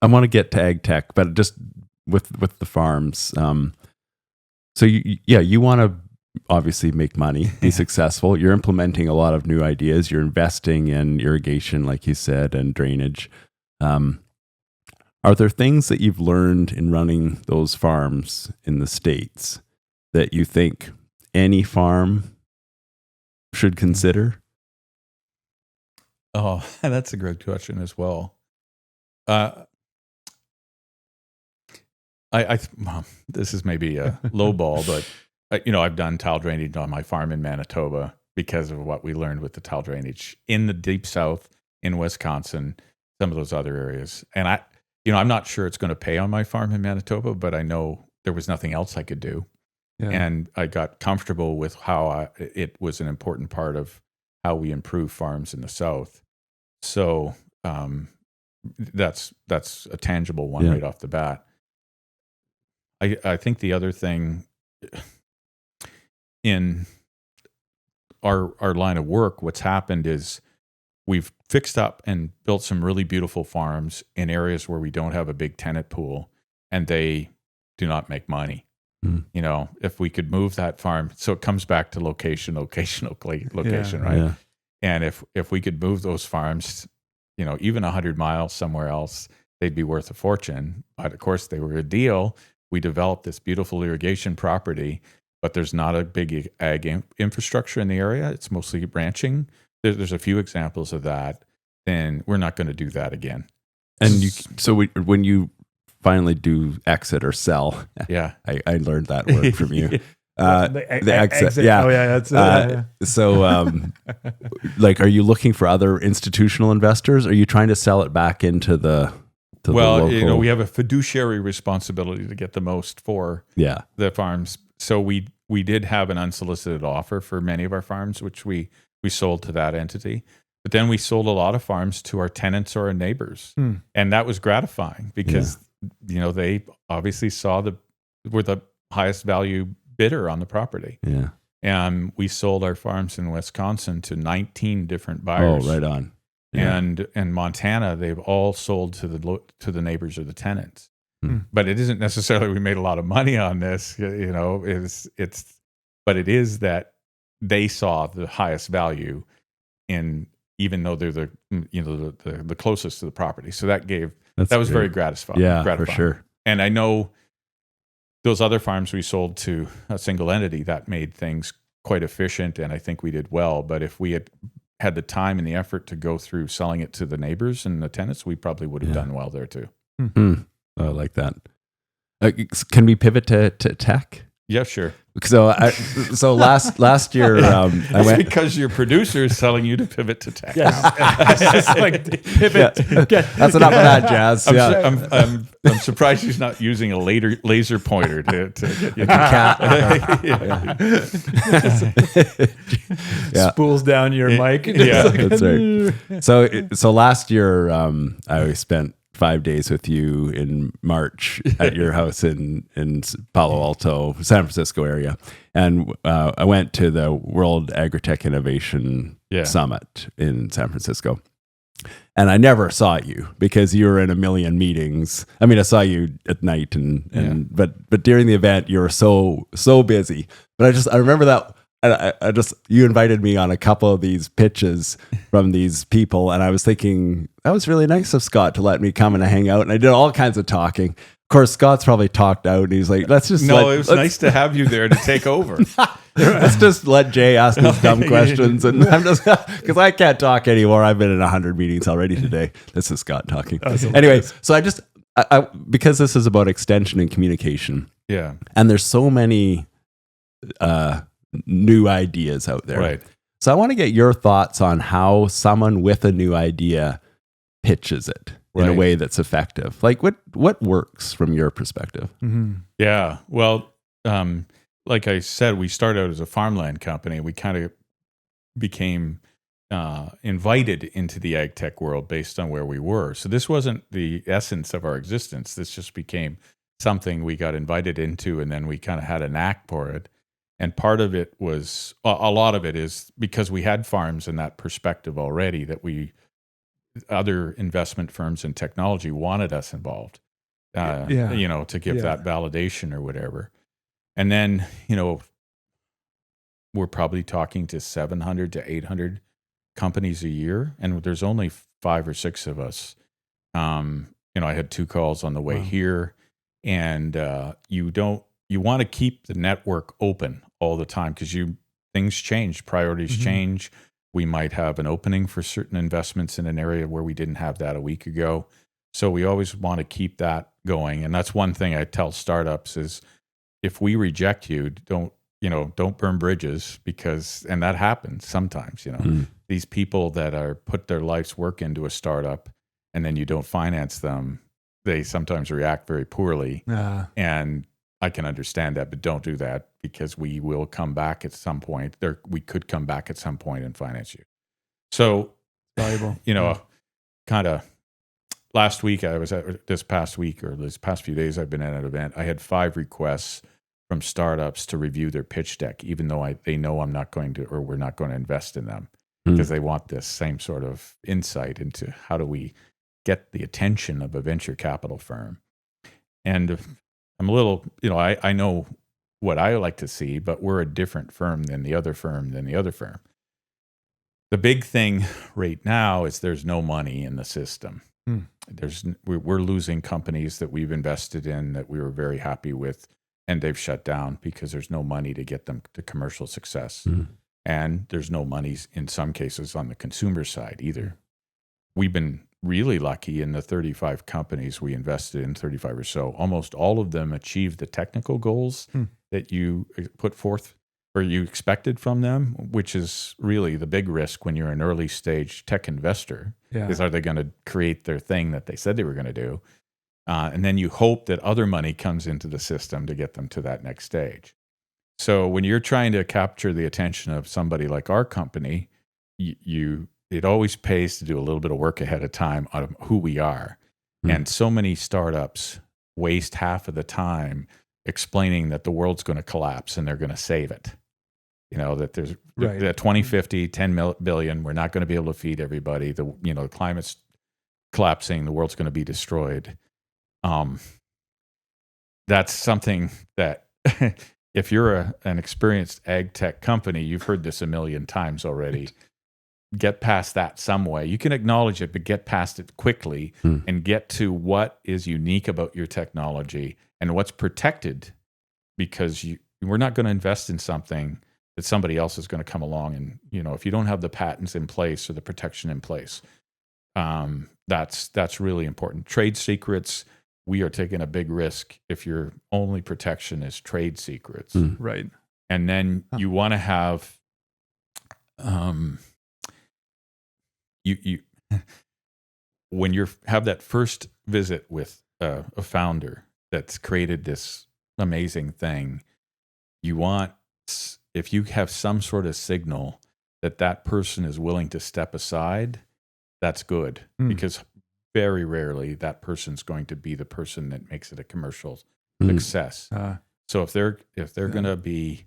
Speaker 2: want to get to ag tech, but just with the farms. So you want to obviously make money, be successful. You're implementing a lot of new ideas. You're investing in irrigation, like you said, and drainage. Are there things that you've learned in running those farms in the States that you think any farm should consider?
Speaker 3: Oh, that's a great question as well. This is maybe a low ball, but I've done tile drainage on my farm in Manitoba because of what we learned with the tile drainage in the deep south, in Wisconsin, some of those other areas. And I'm not sure it's going to pay on my farm in Manitoba, but I know there was nothing else I could do. Yeah. And I got comfortable with how it was an important part of how we improve farms in the south. So that's a tangible one right off the bat. I think the other thing in our line of work, what's happened is we've fixed up and built some really beautiful farms in areas where we don't have a big tenant pool and they do not make money. You know, if we could move that farm, so it comes back to location, right?
Speaker 2: Yeah.
Speaker 3: And if we could move those farms, you know, even 100 miles somewhere else, they'd be worth a fortune. But of course, they were a deal. We developed this beautiful irrigation property, but there's not a big ag infrastructure in the area. It's mostly ranching. There's a few examples of that. Then we're not going to do that again.
Speaker 2: And when you finally do exit or sell,
Speaker 3: Yeah,
Speaker 2: I learned that word from you.
Speaker 1: The
Speaker 2: exit. Yeah.
Speaker 1: Oh yeah, that's
Speaker 2: So, like, are you looking for other institutional investors? Or are you trying to sell it back into the local?
Speaker 3: you know, we have a fiduciary responsibility to get the most for the farms. So we did have an unsolicited offer for many of our farms, which we sold to that entity. But then we sold a lot of farms to our tenants or our neighbors, and that was gratifying because you know they obviously saw we're the highest value bidder on the property.
Speaker 2: Yeah.
Speaker 3: And we sold our farms in Wisconsin to 19 different buyers.
Speaker 2: Oh, right on. Yeah.
Speaker 3: And in Montana, they've all sold to the neighbors or the tenants. But it isn't necessarily we made a lot of money on this. You know, but it is that they saw the highest value in, even though they're the closest to the property. So that was very gratifying.
Speaker 2: Yeah, for sure.
Speaker 3: And I know those other farms we sold to a single entity, that made things quite efficient, and I think we did well. But if we had the time and the effort to go through selling it to the neighbors and the tenants, we probably would have done well there too.
Speaker 2: I like that. Can we pivot to tech?
Speaker 3: Yeah, sure.
Speaker 2: So last year, I went
Speaker 3: because your producer is telling you to pivot to tech.
Speaker 1: It's like pivot.
Speaker 2: Yeah. That's enough of that, Jazz.
Speaker 3: I'm surprised he's not using a laser pointer to get you.
Speaker 1: Spools down your mic.
Speaker 3: Yeah,
Speaker 2: that's right. So last year, I spent 5 days with you in March at your house in Palo Alto, San Francisco area. And I went to the World Agritech Innovation Summit in San Francisco. And I never saw you because you were in a million meetings. I mean, I saw you at night but during the event you were so busy. But I remember that you invited me on a couple of these pitches from these people, and I was thinking that was really nice of Scott to let me come and hang out, and I did all kinds of talking. Of course, Scott's probably talked out, and he's like, it was
Speaker 3: nice to have you there to take over.
Speaker 2: Let's just let Jay ask his dumb questions, and I'm just, because I can't talk anymore. I've been in 100 meetings already today. This is Scott talking. Anyway, so I because this is about extension and communication.
Speaker 3: Yeah.
Speaker 2: And there's so many new ideas out there.
Speaker 3: Right.
Speaker 2: So I want to get your thoughts on how someone with a new idea pitches it in a way that's effective. Like what works from your perspective?
Speaker 1: Mm-hmm.
Speaker 3: Yeah. Well, like I said, we started out as a farmland company. We kind of became invited into the ag tech world based on where we were. So this wasn't the essence of our existence. This just became something we got invited into, and then we kind of had a knack for it. And part of it was, a lot of it is because we had farms in that perspective already, that other investment firms in technology wanted us involved, to give that validation or whatever. And then, we're probably talking to 700 to 800 companies a year, and there's only 5 or 6 of us. I had 2 calls on the way here, and you want to keep the network open all the time because things change, priorities change. We might have an opening for certain investments in an area where we didn't have that a week ago. So we always want to keep that going. And that's one thing I tell startups is, if we reject you, don't burn bridges, and that happens sometimes, these people that are put their life's work into a startup and then you don't finance them, they sometimes react very poorly. And I can understand that, but don't do that, because we will come back at some point. We could come back at some point and finance you. So
Speaker 1: valuable.
Speaker 3: Kind of last week, this past few days, I've been at an event. I had 5 requests from startups to review their pitch deck, even though they know we're not going to invest in them, because they want this same sort of insight into how do we get the attention of a venture capital firm. And I'm a little, I know what I like to see, but we're a different firm than the other firm The big thing right now is there's no money in the system. We're losing companies that we've invested in that we were very happy with, and they've shut down because there's no money to get them to commercial success. And there's no money in some cases on the consumer side either. We've been really lucky in the 35 companies we invested in, 35 or so. Almost all of them achieved the technical goals that you put forth or you expected from them, which is really the big risk when you're an early stage tech investor. Is are they going to create their thing that they said they were going to do? And then you hope that other money comes into the system to get them to that next stage. So when you're trying to capture the attention of somebody like our company, it always pays to do a little bit of work ahead of time on who we are. And so many startups waste half of the time explaining that the world's going to collapse and they're going to save it. That there's that 2050, 10 billion, we're not going to be able to feed everybody. The climate's collapsing, the world's going to be destroyed. That's something that if you're an experienced ag tech company, you've heard this a million times already. Get past that some way. You can acknowledge it, but get past it quickly and get to what is unique about your technology and what's protected, because we're not going to invest in something that somebody else is going to come along and, if you don't have the patents in place or the protection in place, that's really important. Trade secrets, we are taking a big risk if your only protection is trade secrets.
Speaker 1: Right.
Speaker 3: And then you want to have, when you have that first visit with a founder that's created this amazing thing, you want, if you have some sort of signal that person is willing to step aside, that's good, because very rarely that person's going to be the person that makes it a commercial success. So if they're going to be,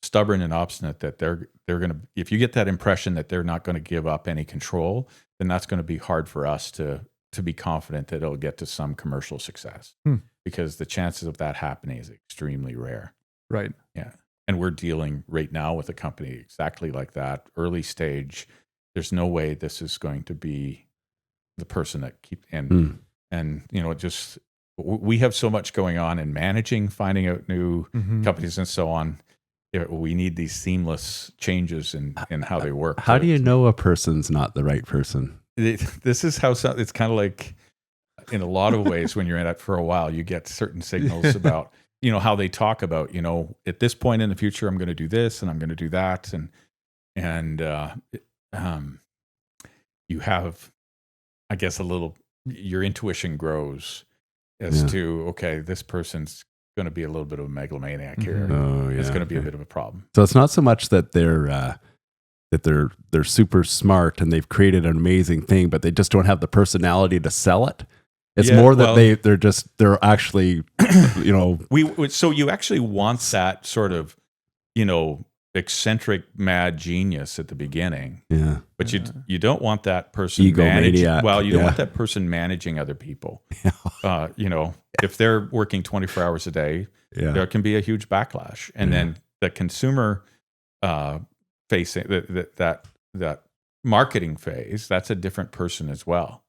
Speaker 3: stubborn and obstinate, that they're going to, if you get that impression that they're not going to give up any control, then that's going to be hard for us to be confident that it'll get to some commercial success, because the chances of that happening is extremely rare.
Speaker 1: Right.
Speaker 3: Yeah. And we're dealing right now with a company exactly like that, early stage. There's no way this is going to be the person that just, we have so much going on in managing, finding out new companies and so on. We need these seamless changes in how they work.
Speaker 2: How do you know a person's not the right person?
Speaker 3: This is how it's kind of like, in a lot of ways, when you're in it for a while, you get certain signals about, how they talk about, at this point in the future, I'm going to do this and I'm going to do that. And you have, I guess, your intuition grows as to, okay, this person's going to be a little bit of a megalomaniac here. It's going to be a bit of a problem.
Speaker 2: So it's not so much that they're super smart and they've created an amazing thing, but they just don't have the personality to sell it. It's more that they're actually,
Speaker 3: So you actually want that sort of, eccentric mad genius at the beginning.
Speaker 2: Yeah.
Speaker 3: But you don't want that person
Speaker 2: egomaniac.
Speaker 3: Well, you don't want that person managing other people. If they're working 24 hours a day, there can be a huge backlash. And then the consumer facing that marketing phase, that's a different person as well.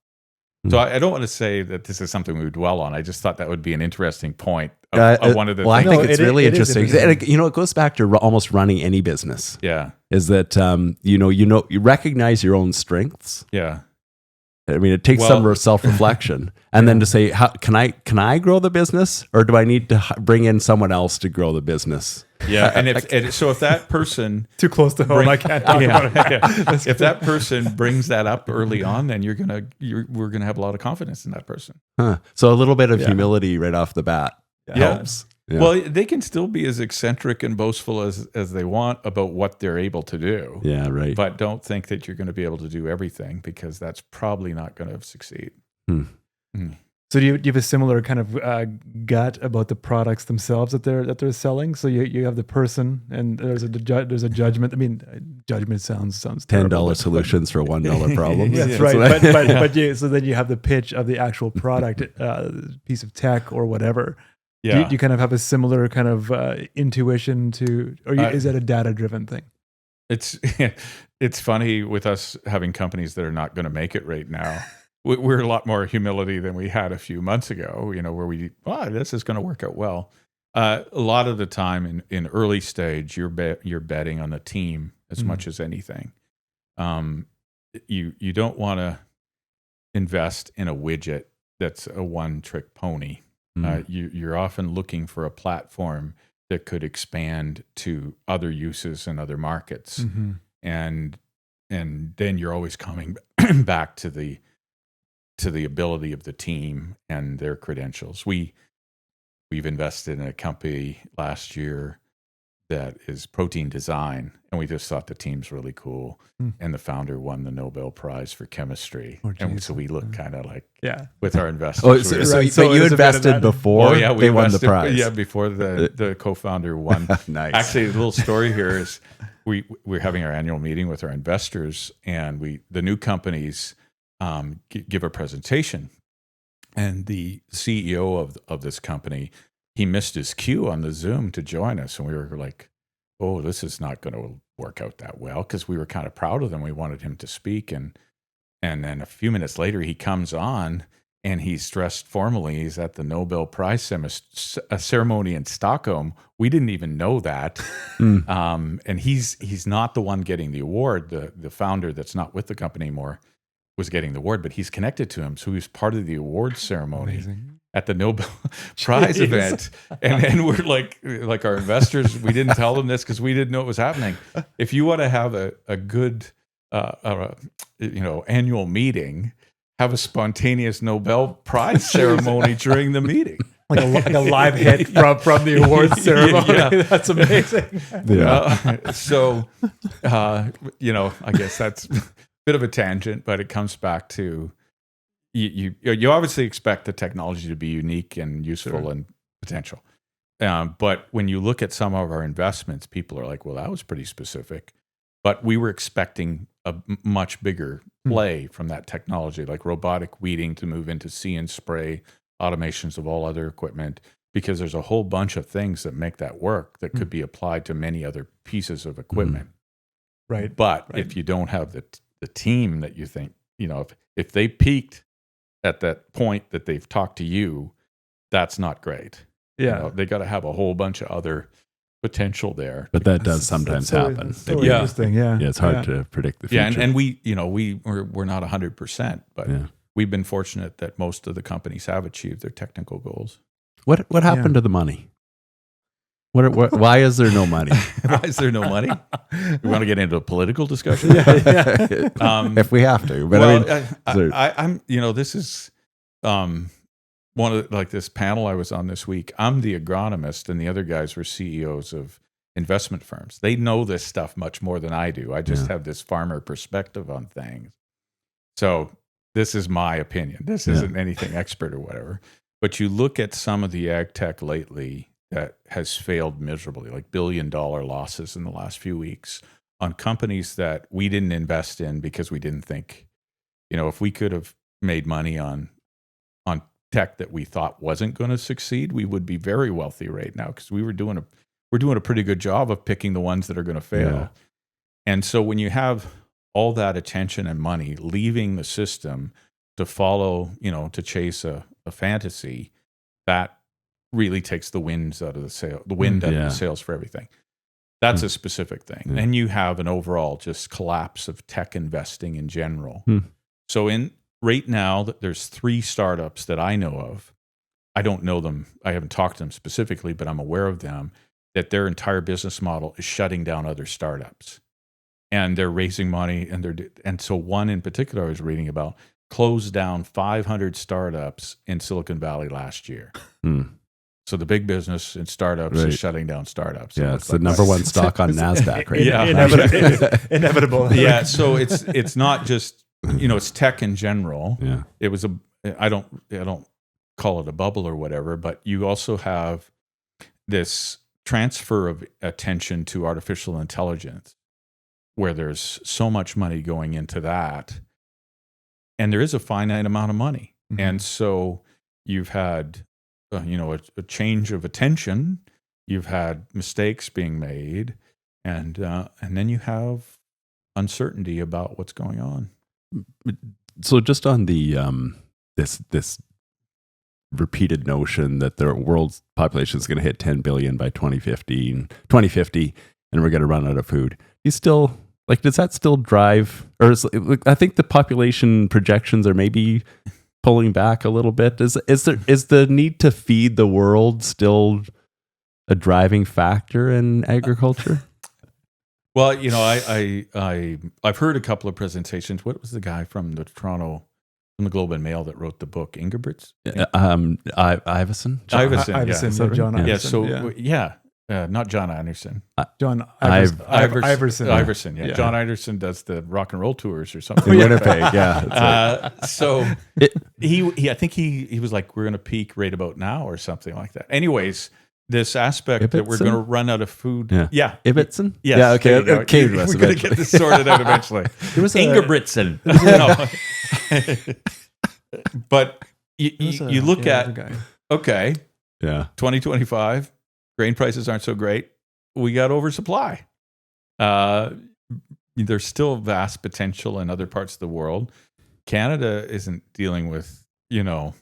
Speaker 3: So I don't want to say that this is something we would dwell on. I just thought that would be an interesting point of one of the things.
Speaker 2: I think it's really interesting. It goes back to almost running any business.
Speaker 3: Yeah.
Speaker 2: Is that, you recognize your own strengths.
Speaker 3: Yeah.
Speaker 2: I mean, it takes some self-reflection, and then to say, how can I grow the business, or do I need to bring in someone else to grow the buess?
Speaker 3: Yeah, and if that person
Speaker 1: too close to home, I can't talk about it.
Speaker 3: Yeah. If that person brings that up early on, then we're gonna have a lot of confidence in that person.
Speaker 2: So a little bit of humility right off the bat helps. Yeah.
Speaker 3: Well, they can still be as eccentric and boastful as they want about what they're able to do.
Speaker 2: Yeah, right.
Speaker 3: But don't think that you're going to be able to do everything, because that's probably not going to succeed.
Speaker 1: So do you have a similar kind of gut about the products themselves that they're selling? So you have the person, and there's a judgment. I mean, judgment sounds terrible.
Speaker 2: $10 solutions for $1 problems.
Speaker 1: That's right. But so then you have the pitch of the actual product, piece of tech or whatever. Do you kind of have a similar kind of intuition to, or is that a data-driven thing?
Speaker 3: It's funny with us having companies that are not going to make it right now. We're a lot more humility than we had a few months ago, where this is going to work out well. A lot of the time in early stage, you're betting on the team as much as anything. You don't want to invest in a widget that's a one-trick pony. You're often looking for a platform that could expand to other uses and other markets, and then you're always coming back to the ability of the team and their credentials. We've invested in a company last year that is protein design, and we just thought the team's really cool. And the founder won the Nobel Prize for chemistry, and so we look kind of like with our investors.
Speaker 2: So you invested before they won the prize?
Speaker 3: Yeah, before the co-founder won.
Speaker 2: Nice.
Speaker 3: Actually, the little story here is we're having our annual meeting with our investors, and the new companies give a presentation, and the CEO of this company, he missed his cue on the Zoom to join us, and we were like, "Oh, this is not going to work out that well," because we were kind of proud of him. We wanted him to speak, and then a few minutes later, he comes on, and he's dressed formally. He's at the Nobel Prize ceremony in Stockholm. We didn't even know that, and he's not the one getting the award. The founder that's not with the company anymore was getting the award, but he's connected to him, so he was part of the award ceremony. Amazing. At the Nobel Prize event, and we're like our investors, we didn't tell them this because we didn't know it was happening. If you want to have a good annual meeting, have a spontaneous Nobel Prize ceremony during the meeting,
Speaker 1: like a live hit from the awards ceremony. Yeah. That's amazing.
Speaker 3: I guess that's a bit of a tangent, but it comes back to you obviously expect the technology to be unique and useful and potential. But when you look at some of our investments, people are like, well, that was pretty specific. But we were expecting a much bigger play from that technology, like robotic weeding to move into see and spray, automations of all other equipment, because there's a whole bunch of things that make that work that could be applied to many other pieces of equipment.
Speaker 1: Right.
Speaker 3: But if you don't have the team that you think, if they peaked at that point that they've talked to you, that's not great.
Speaker 1: Yeah.
Speaker 3: They got to have a whole bunch of other potential there.
Speaker 2: But that does sometimes happen.
Speaker 1: So interesting. Yeah.
Speaker 2: It's hard to predict the future.
Speaker 3: Yeah. And we're not 100%, but we've been fortunate that most of the companies have achieved their technical goals.
Speaker 2: What happened to the money? Why is there no money?
Speaker 3: Why is there no money? We want to get into a political discussion?
Speaker 2: If we have to. But
Speaker 3: this is one of this panel I was on this week. I'm the agronomist, and the other guys were CEOs of investment firms. They know this stuff much more than I do. I just have this farmer perspective on things. So this is my opinion. This isn't anything expert or whatever. But you look at some of the ag tech lately that has failed miserably, like $1 billion losses in the last few weeks on companies that we didn't invest in because we didn't think, if we could have made money on tech that we thought wasn't going to succeed, we would be very wealthy right now because we're doing a pretty good job of picking the ones that are going to fail. Yeah. And so when you have all that attention and money leaving the system to follow, to chase a fantasy, that really takes the wind out of the sails for everything. That's a specific thing. Yeah. Then you have an overall just collapse of tech investing in general. So right now, there's 3 startups that I know of. I don't know them. I haven't talked to them specifically, but I'm aware of them, that their entire business model is shutting down other startups. And they're raising money. And so one in particular I was reading about closed down 500 startups in Silicon Valley last year. So the big business in startups is shutting down startups.
Speaker 2: Yeah, it's the number one stock on NASDAQ right now.
Speaker 1: Inevitable.
Speaker 3: Yeah, so it's not just, it's tech in general.
Speaker 2: Yeah.
Speaker 3: It was I don't call it a bubble or whatever, but you also have this transfer of attention to artificial intelligence where there's so much money going into that, and there is a finite amount of money. And so you've had a change of attention. You've had mistakes being made, and then you have uncertainty about what's going on.
Speaker 2: So just on the this repeated notion that the world's population is going to hit 10 billion by 2050, and we're going to run out of food. You still does that still drive? Or I think the population projections are maybe pulling back a little bit. Is the need to feed the world still a driving factor in agriculture?
Speaker 3: Well, I've heard a couple of presentations. What was the guy from the Globe and Mail that wrote the book, Ingebrigtsen?
Speaker 2: Iverson?
Speaker 1: John Iverson.
Speaker 3: Not John Anderson.
Speaker 1: John
Speaker 3: Iverson.
Speaker 1: Iverson.
Speaker 3: Yeah. John Iverson does the rock and roll tours or something.
Speaker 2: In Winnipeg, yeah.
Speaker 3: So I think he was like, we're going to peak right about now or something like that. Anyways, this aspect that we're going to run out of food.
Speaker 2: Yeah. Ibbotson?
Speaker 3: Yes.
Speaker 2: Yeah, okay.
Speaker 3: We're going to get this sorted out eventually. Ingebrigtsen. But you look at, 2025, grain prices aren't so great. We got oversupply. There's still vast potential in other parts of the world. Canada isn't dealing with, we're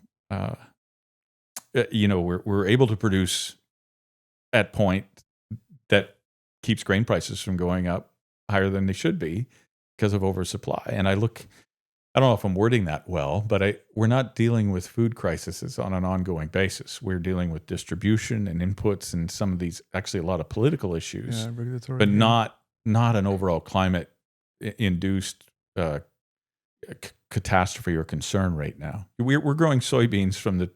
Speaker 3: able to produce at point that keeps grain prices from going up higher than they should be because of oversupply. And I don't know if I'm wording that well, but we're not dealing with food crises on an ongoing basis. We're dealing with distribution and inputs and some of these, actually a lot of political issues, but not an overall climate induced catastrophe or concern right now. We're growing soybeans from the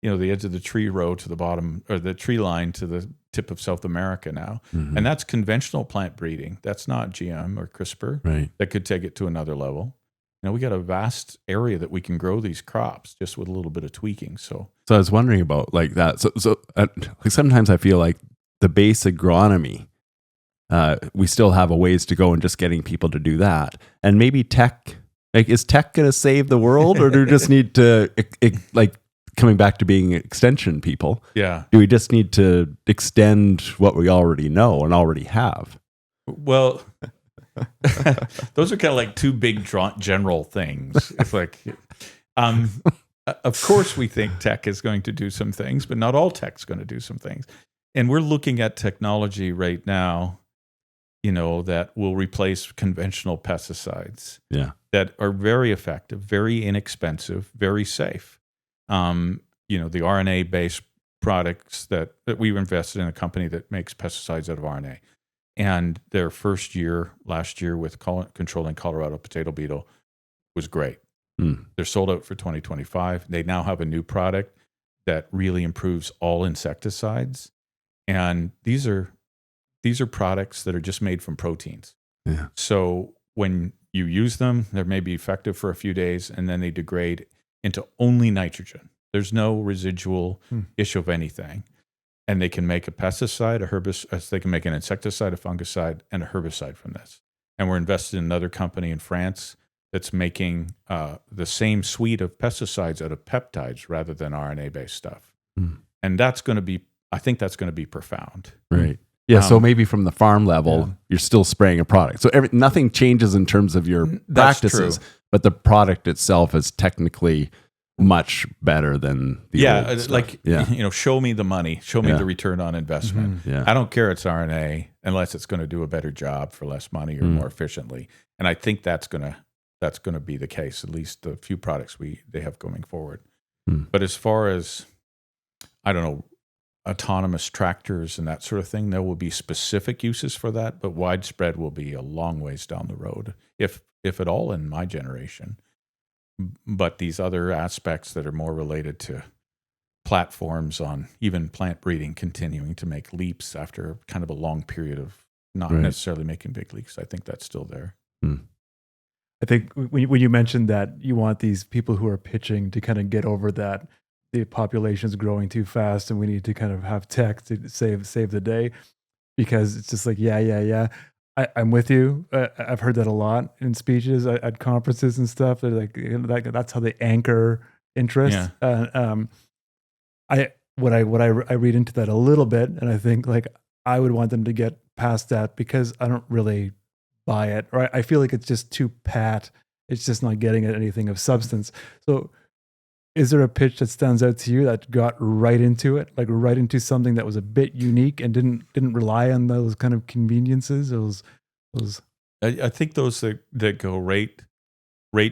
Speaker 3: edge of the tree row to the bottom, or the tree line to the tip of South America now. Mm-hmm. And that's conventional plant breeding. That's not GM or CRISPR that could take it to another level. We got a vast area that we can grow these crops just with a little bit of tweaking. So
Speaker 2: I was wondering about like that. So sometimes I feel like the base agronomy, we still have a ways to go in just getting people to do that. And maybe tech, is tech going to save the world, or do we just need to coming back to being extension people?
Speaker 3: Yeah.
Speaker 2: Do we just need to extend what we already know and already have?
Speaker 3: Well, those are kind of like two big general things. It's like, of course we think tech is going to do some things, but not all tech's going to do some things. And we're looking at technology right now, that will replace conventional pesticides.
Speaker 2: Yeah.
Speaker 3: That are very effective, very inexpensive, very safe. The RNA-based products that we've invested in a company that makes pesticides out of RNA. And their first year, last year, with controlling Colorado potato beetle was great. They're sold out for 2025. They now have a new product that really improves all insecticides. And these are products that are just made from proteins.
Speaker 2: Yeah.
Speaker 3: So when you use them, they may be effective for a few days, and then they degrade into only nitrogen. There's no residual issue of anything. And they can make a pesticide, a herbicide, they can make an insecticide, a fungicide, and a herbicide from this. And we're invested in another company in France that's making the same suite of pesticides out of peptides rather than RNA-based stuff. And I think that's going to be profound.
Speaker 2: Right. Yeah, so maybe from the farm level, you're still spraying a product. So nothing changes in terms of your practices, but the product itself is technically much better than the old stuff.
Speaker 3: Show me the money, show me the return on investment.
Speaker 2: Mm-hmm. Yeah.
Speaker 3: I don't care it's RNA unless it's going to do a better job for less money or more efficiently. And I think that's going to be the case, at least the few products they have going forward. But as far as, I don't know, autonomous tractors and that sort of thing, there will be specific uses for that, but widespread will be a long ways down the road, if at all, in my generation. But these other aspects that are more related to platforms on even plant breeding continuing to make leaps after kind of a long period of not necessarily making big leaps, I think that's still there.
Speaker 1: I think when you mentioned that you want these people who are pitching to kind of get over that the population is growing too fast and we need to kind of have tech to save the day, because it's just like, I'm with you. I've heard that a lot in speeches at conferences and stuff. They're like, that's how they anchor interest.
Speaker 3: Yeah.
Speaker 1: I read into that a little bit, and I think like I would want them to get past that because I don't really buy it, or I feel like it's just too pat. It's just not getting at anything of substance. So is there a pitch that stands out to you that got right into it, like right into something that was a bit unique and didn't rely on those kind of conveniences? Those
Speaker 3: I think those that go right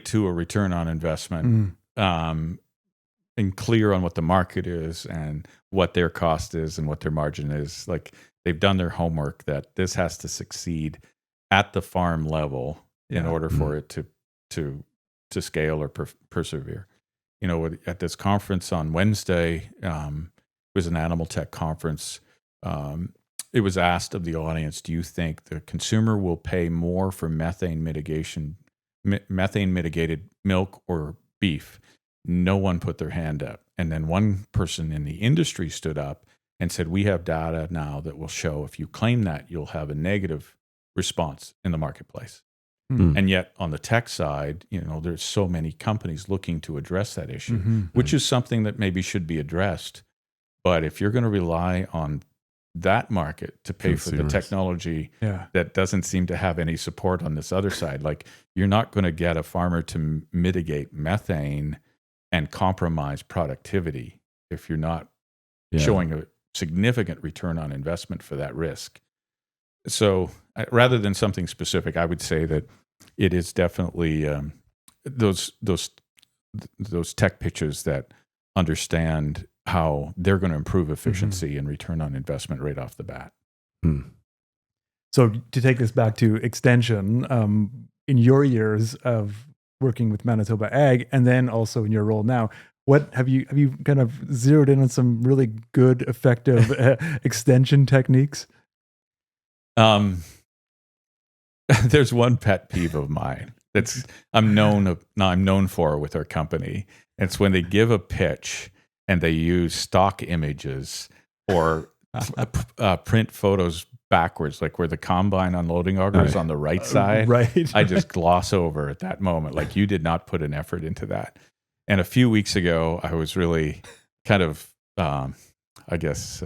Speaker 3: to a return on investment, and clear on what the market is and what their cost is and what their margin is. Like they've done their homework that this has to succeed at the farm level in order for it to scale or persevere. You know, at this conference on Wednesday, it was an animal tech conference. It was asked of the audience, do you think the consumer will pay more for methane mitigated milk or beef? No one put their hand up. And then one person in the industry stood up and said, we have data now that will show if you claim that, you'll have a negative response in the marketplace. And yet on the tech side, you know, there's so many companies looking to address that issue, which is something that maybe should be addressed. But if you're going to rely on that market to pay for the technology that doesn't seem to have any support on this other side, like you're not going to get a farmer to mitigate methane and compromise productivity if you're not showing a significant return on investment for that risk. So rather than something specific, I would say that it is definitely those tech pitches that understand how they're going to improve efficiency and return on investment right off the bat.
Speaker 1: So to take this back to extension, in your years of working with Manitoba Ag, and then also in your role now, what have you kind of zeroed in on some really good, effective extension techniques?
Speaker 3: There's one pet peeve of mine that's I'm known for with our company. It's when they give a pitch and they use stock images or print photos backwards, like where the combine unloading auger is on the right side.
Speaker 1: Right.
Speaker 3: I just gloss over at that moment. Like you did not put an effort into that. And a few weeks ago, I was really kind of, I guess,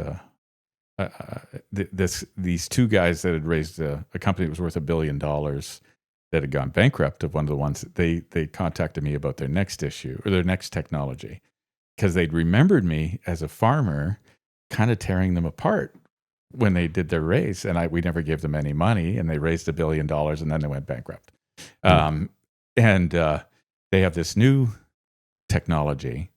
Speaker 3: these two guys that had raised a company that was worth $1 billion that had gone bankrupt, of one of the ones that they contacted me about their next issue or their next technology, because they'd remembered me as a farmer kind of tearing them apart when they did their raise, and we never gave them any money, and they raised $1 billion and then they went bankrupt. And they have this new technology.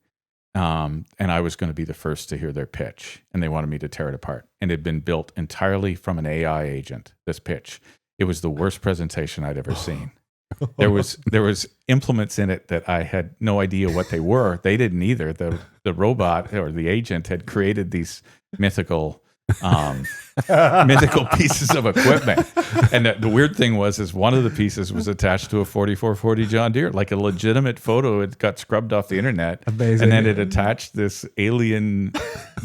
Speaker 3: And I was going to be the first to hear their pitch, and they wanted me to tear it apart. And it had been built entirely from an AI agent, this pitch. It was the worst presentation I'd ever seen. There was implements in it that I had no idea what they were. They didn't either. The robot or the agent had created these mythical pieces of equipment. And the weird thing is one of the pieces was attached to a 4440 John Deere, like a legitimate photo. It got scrubbed off the internet.
Speaker 1: Amazing.
Speaker 3: And then it attached this alien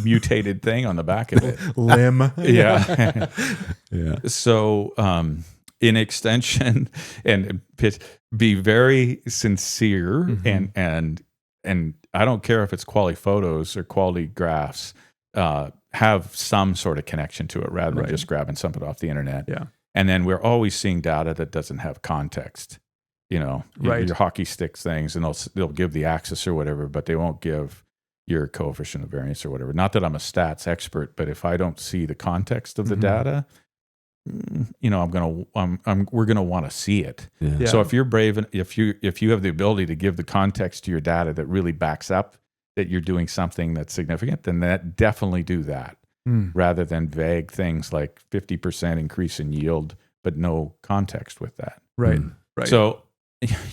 Speaker 3: mutated thing on the back of it.
Speaker 1: Limb.
Speaker 3: Yeah. So in extension and pitch, be very sincere and I don't care if it's quality photos or quality graphs, have some sort of connection to it rather than just grabbing something off the internet.
Speaker 1: Yeah.
Speaker 3: And then we're always seeing data that doesn't have context. You know, your hockey sticks things, and they'll give the axis or whatever, but they won't give your coefficient of variance or whatever. Not that I'm a stats expert, but if I don't see the context of the data, you know, we're gonna want to see it.
Speaker 1: Yeah.
Speaker 3: So if you're brave and if you have the ability to give the context to your data that really backs up that you're doing something that's significant, then definitely do that rather than vague things like 50% increase in yield, but no context with that.
Speaker 1: Right. Right.
Speaker 3: So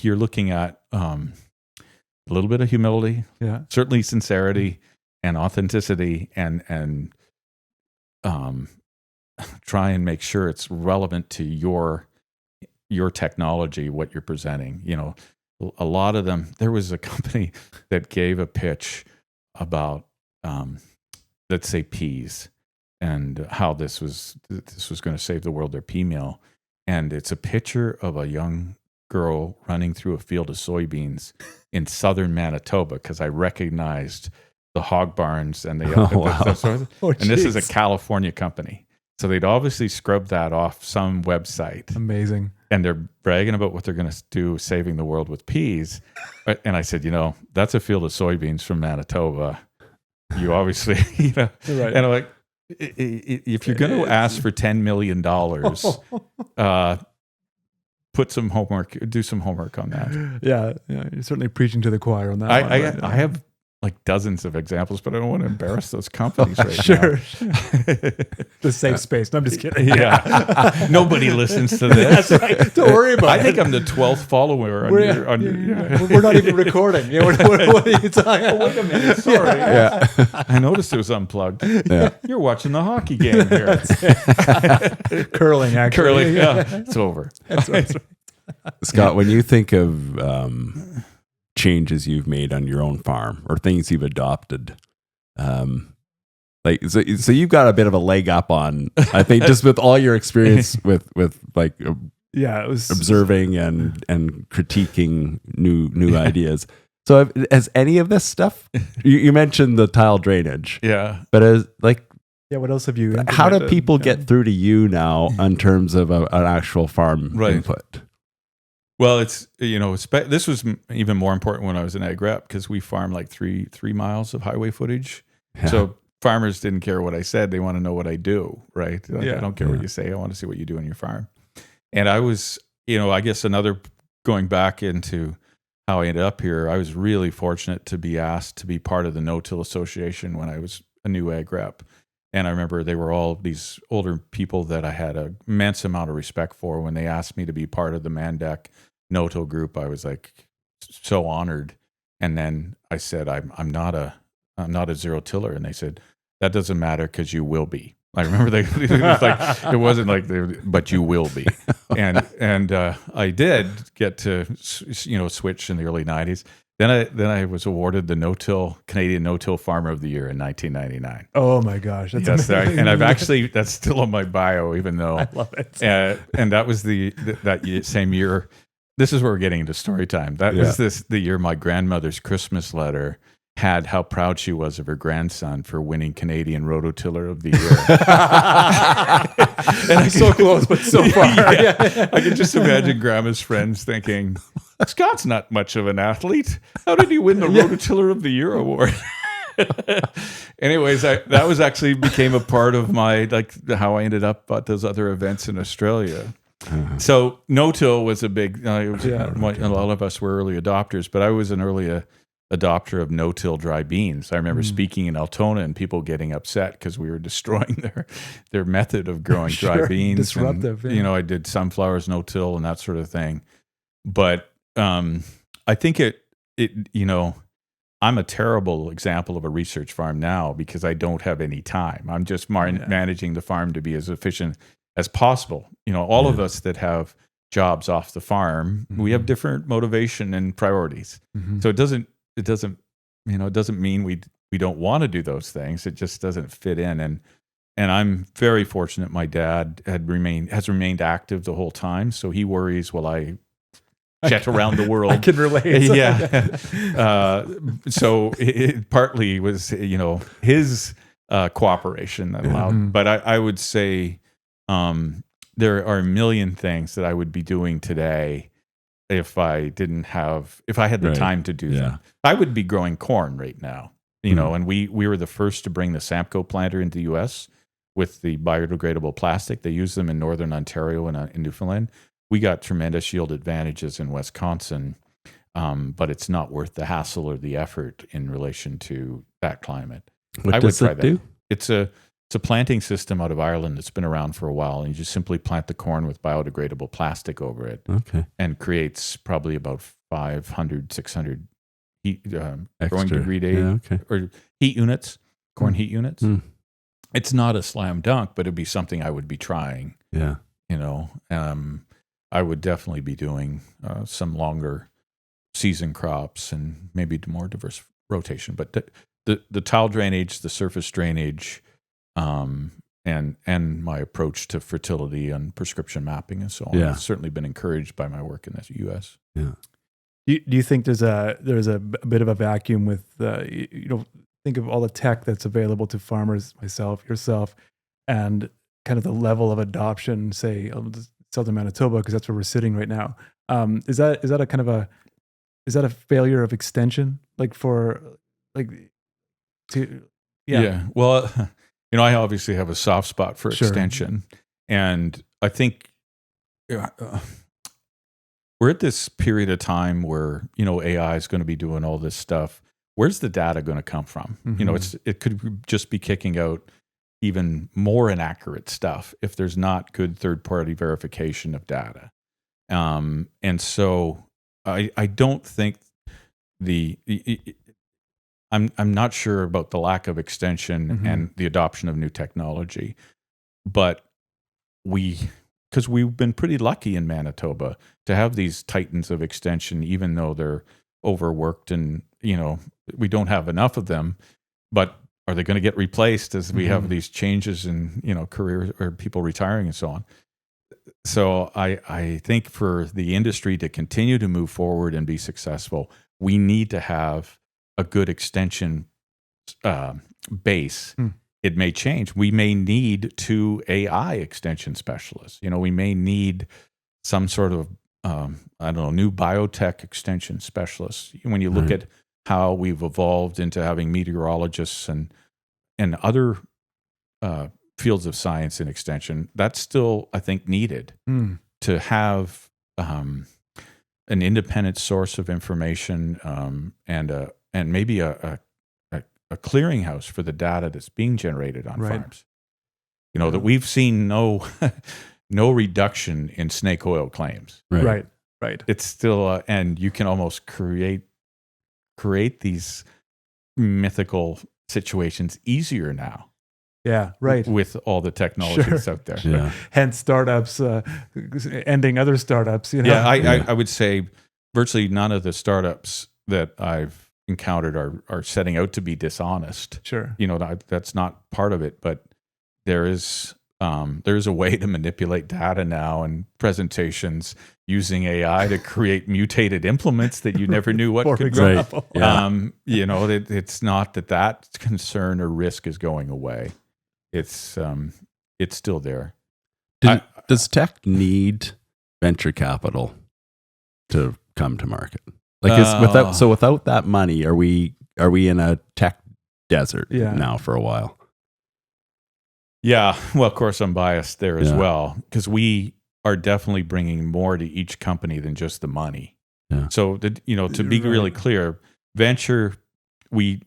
Speaker 3: you're looking at a little bit of humility, certainly sincerity and authenticity, and try and make sure it's relevant to your technology, what you're presenting. You know, a lot of them, there was a company that gave a pitch about, let's say, peas and how this was going to save the world, their pea meal. And it's a picture of a young girl running through a field of soybeans in southern Manitoba, because I recognized the hog barns and the
Speaker 1: Oh,
Speaker 3: and this is a
Speaker 1: jeez.
Speaker 3: California company. So they'd obviously scrubbed that off some website.
Speaker 1: Amazing.
Speaker 3: And they're bragging about what they're going to do saving the world with peas. And I said, that's a field of soybeans from Manitoba. You obviously,
Speaker 1: Right.
Speaker 3: and I'm like, if you're going to ask for $10 million, do some homework on that.
Speaker 1: Yeah, you're certainly preaching to the choir on that one.
Speaker 3: I have like dozens of examples, but I don't want to embarrass those companies right now.
Speaker 1: Sure. The safe space. No, I'm just kidding.
Speaker 3: Yeah. Nobody listens to this.
Speaker 1: That's right. Don't worry about it.
Speaker 3: I think I'm the 12th follower on your
Speaker 1: We're not even recording. Yeah, what are you talking?
Speaker 3: Wait a minute. Sorry.
Speaker 2: Yeah.
Speaker 3: I noticed it was unplugged.
Speaker 2: Yeah.
Speaker 3: You're watching the hockey game here.
Speaker 1: Curling, actually.
Speaker 3: Curling. Yeah. It's over.
Speaker 1: That's right.
Speaker 2: Scott, when you think of changes you've made on your own farm or things you've adopted, so you've got a bit of a leg up on, I think, just with all your experience with like
Speaker 1: Yeah, it was
Speaker 2: observing and critiquing new ideas. So has any of this stuff, you mentioned the tile drainage,
Speaker 3: Yeah.
Speaker 2: but as like,
Speaker 1: Yeah, what else have you?
Speaker 2: how do
Speaker 1: implemented?
Speaker 2: people get through to you now in terms of an actual farm
Speaker 3: Right.
Speaker 2: input?
Speaker 3: Well, it's, this was even more important when I was an ag rep because we farm like 3 miles of highway footage.
Speaker 2: Yeah.
Speaker 3: So farmers didn't care what I said. They want to know what I do, right? Like,
Speaker 1: Yeah.
Speaker 3: I don't care what you say. I want to see what you do in your farm. And I was, I guess going back into how I ended up here, I was really fortunate to be asked to be part of the No-Till Association when I was a new ag rep. And I remember they were all these older people that I had an immense amount of respect for. When they asked me to be part of the Mandeck No-Till group, I was like so honored. And then I said, I'm not a zero tiller. And they said, that doesn't matter because you will be. I remember it wasn't like, but you will be. And I did get to, switch in the early 90s. Then I was awarded the Canadian No-Till Farmer of the Year in 1999.
Speaker 1: Oh my gosh, that's
Speaker 3: Yes,
Speaker 1: amazing.
Speaker 3: and that's still on my bio, even though
Speaker 1: I love it.
Speaker 3: and that was that same year. This is where we're getting into story time. That was the year my grandmother's Christmas letter had how proud she was of her grandson for winning Canadian Rototiller of the Year.
Speaker 1: And so close, but so far.
Speaker 3: Yeah. I can just imagine Grandma's friends thinking, Scott's not much of an athlete. How did he win the Rototiller of the Year award? Anyways, that was actually became a part of my, how I ended up at those other events in Australia. So no-till was a big, a lot of us were early adopters, but I was an early adopter of no-till dry beans. I remember speaking in Altona and people getting upset because we were destroying their method of growing dry beans.
Speaker 1: Disruptive.
Speaker 3: And, I did sunflowers no-till and that sort of thing. But I think I'm a terrible example of a research farm now because I don't have any time. I'm just managing the farm to be as efficient as possible. All of us that have jobs off the farm, we have different motivation and priorities. So it doesn't mean we don't want to do those things. It just doesn't fit in. And I'm very fortunate. My dad has remained active the whole time. So he worries while I jet around the world.
Speaker 1: I can relate.
Speaker 3: Yeah. So it partly was, his cooperation that allowed. But I would say there are a million things that I would be doing today if I had the time to do them. I would be growing corn right now, and we were the first to bring the Samco planter into the U.S. with the biodegradable plastic. They use them in Northern Ontario and in Newfoundland. We got tremendous yield advantages in Wisconsin, but it's not worth the hassle or the effort in relation to that climate.
Speaker 2: What does it do?
Speaker 3: It's a planting system out of Ireland that's been around for a while, and you just simply plant the corn with biodegradable plastic over it, and creates probably about 500, 600 heat, growing degree day or heat units, corn heat units. It's not a slam dunk, but it'd be something I would be trying.
Speaker 2: Yeah,
Speaker 3: I would definitely be doing some longer season crops and maybe more diverse rotation. But the tile drainage, the surface drainage, and my approach to fertility and prescription mapping and so on has certainly been encouraged by my work in the U.S.
Speaker 2: Yeah.
Speaker 1: Do you think there's a bit of a vacuum with think of all the tech that's available to farmers, myself, yourself, and kind of the level of adoption, say, of southern Manitoba, because that's where we're sitting right now. Is that a kind of is that a failure of extension?
Speaker 3: Yeah. Well, I obviously have a soft spot for
Speaker 1: Sure.
Speaker 3: extension, and I think we're at this period of time where AI is going to be doing all this stuff. Where's the data going to come from?
Speaker 1: Mm-hmm.
Speaker 3: It could just be kicking out even more inaccurate stuff if there's not good third-party verification of data. And so I don't think I'm not sure about the lack of extension
Speaker 1: Mm-hmm.
Speaker 3: and the adoption of new technology, but because we've been pretty lucky in Manitoba to have these titans of extension, even though they're overworked and we don't have enough of them. But are they going to get replaced as we have these changes in career or people retiring and so on? So I think for the industry to continue to move forward and be successful, we need to have a good extension base. It may change. We may need 2 AI extension specialists. We may need some sort of new biotech extension specialists. When you look at how we've evolved into having meteorologists and other fields of science and extension, that's still, I think, needed to have an independent source of information and maybe a clearinghouse for the data that's being generated on farms. That we've seen no reduction in snake oil claims.
Speaker 1: Right.
Speaker 3: It's still and you can almost create these mythical situations easier now.
Speaker 1: Yeah, right.
Speaker 3: With all the technology that's out there.
Speaker 2: Yeah.
Speaker 1: Hence startups ending other startups.
Speaker 3: Yeah, I would say virtually none of the startups that I've encountered are setting out to be dishonest.
Speaker 1: Sure.
Speaker 3: That's not part of it, but there is a way to manipulate data now and presentations using AI to create mutated implements that you never knew what could
Speaker 2: be.
Speaker 3: Right.
Speaker 2: Yeah.
Speaker 3: It's not that concern or risk is going away. It's still there.
Speaker 2: Does tech need venture capital to come to market? Without that money, are we in a tech desert now for a while?
Speaker 3: Yeah. Well, of course, I'm biased there as well, because we are definitely bringing more to each company than just the money.
Speaker 2: Yeah.
Speaker 3: So, to be really clear, venture, we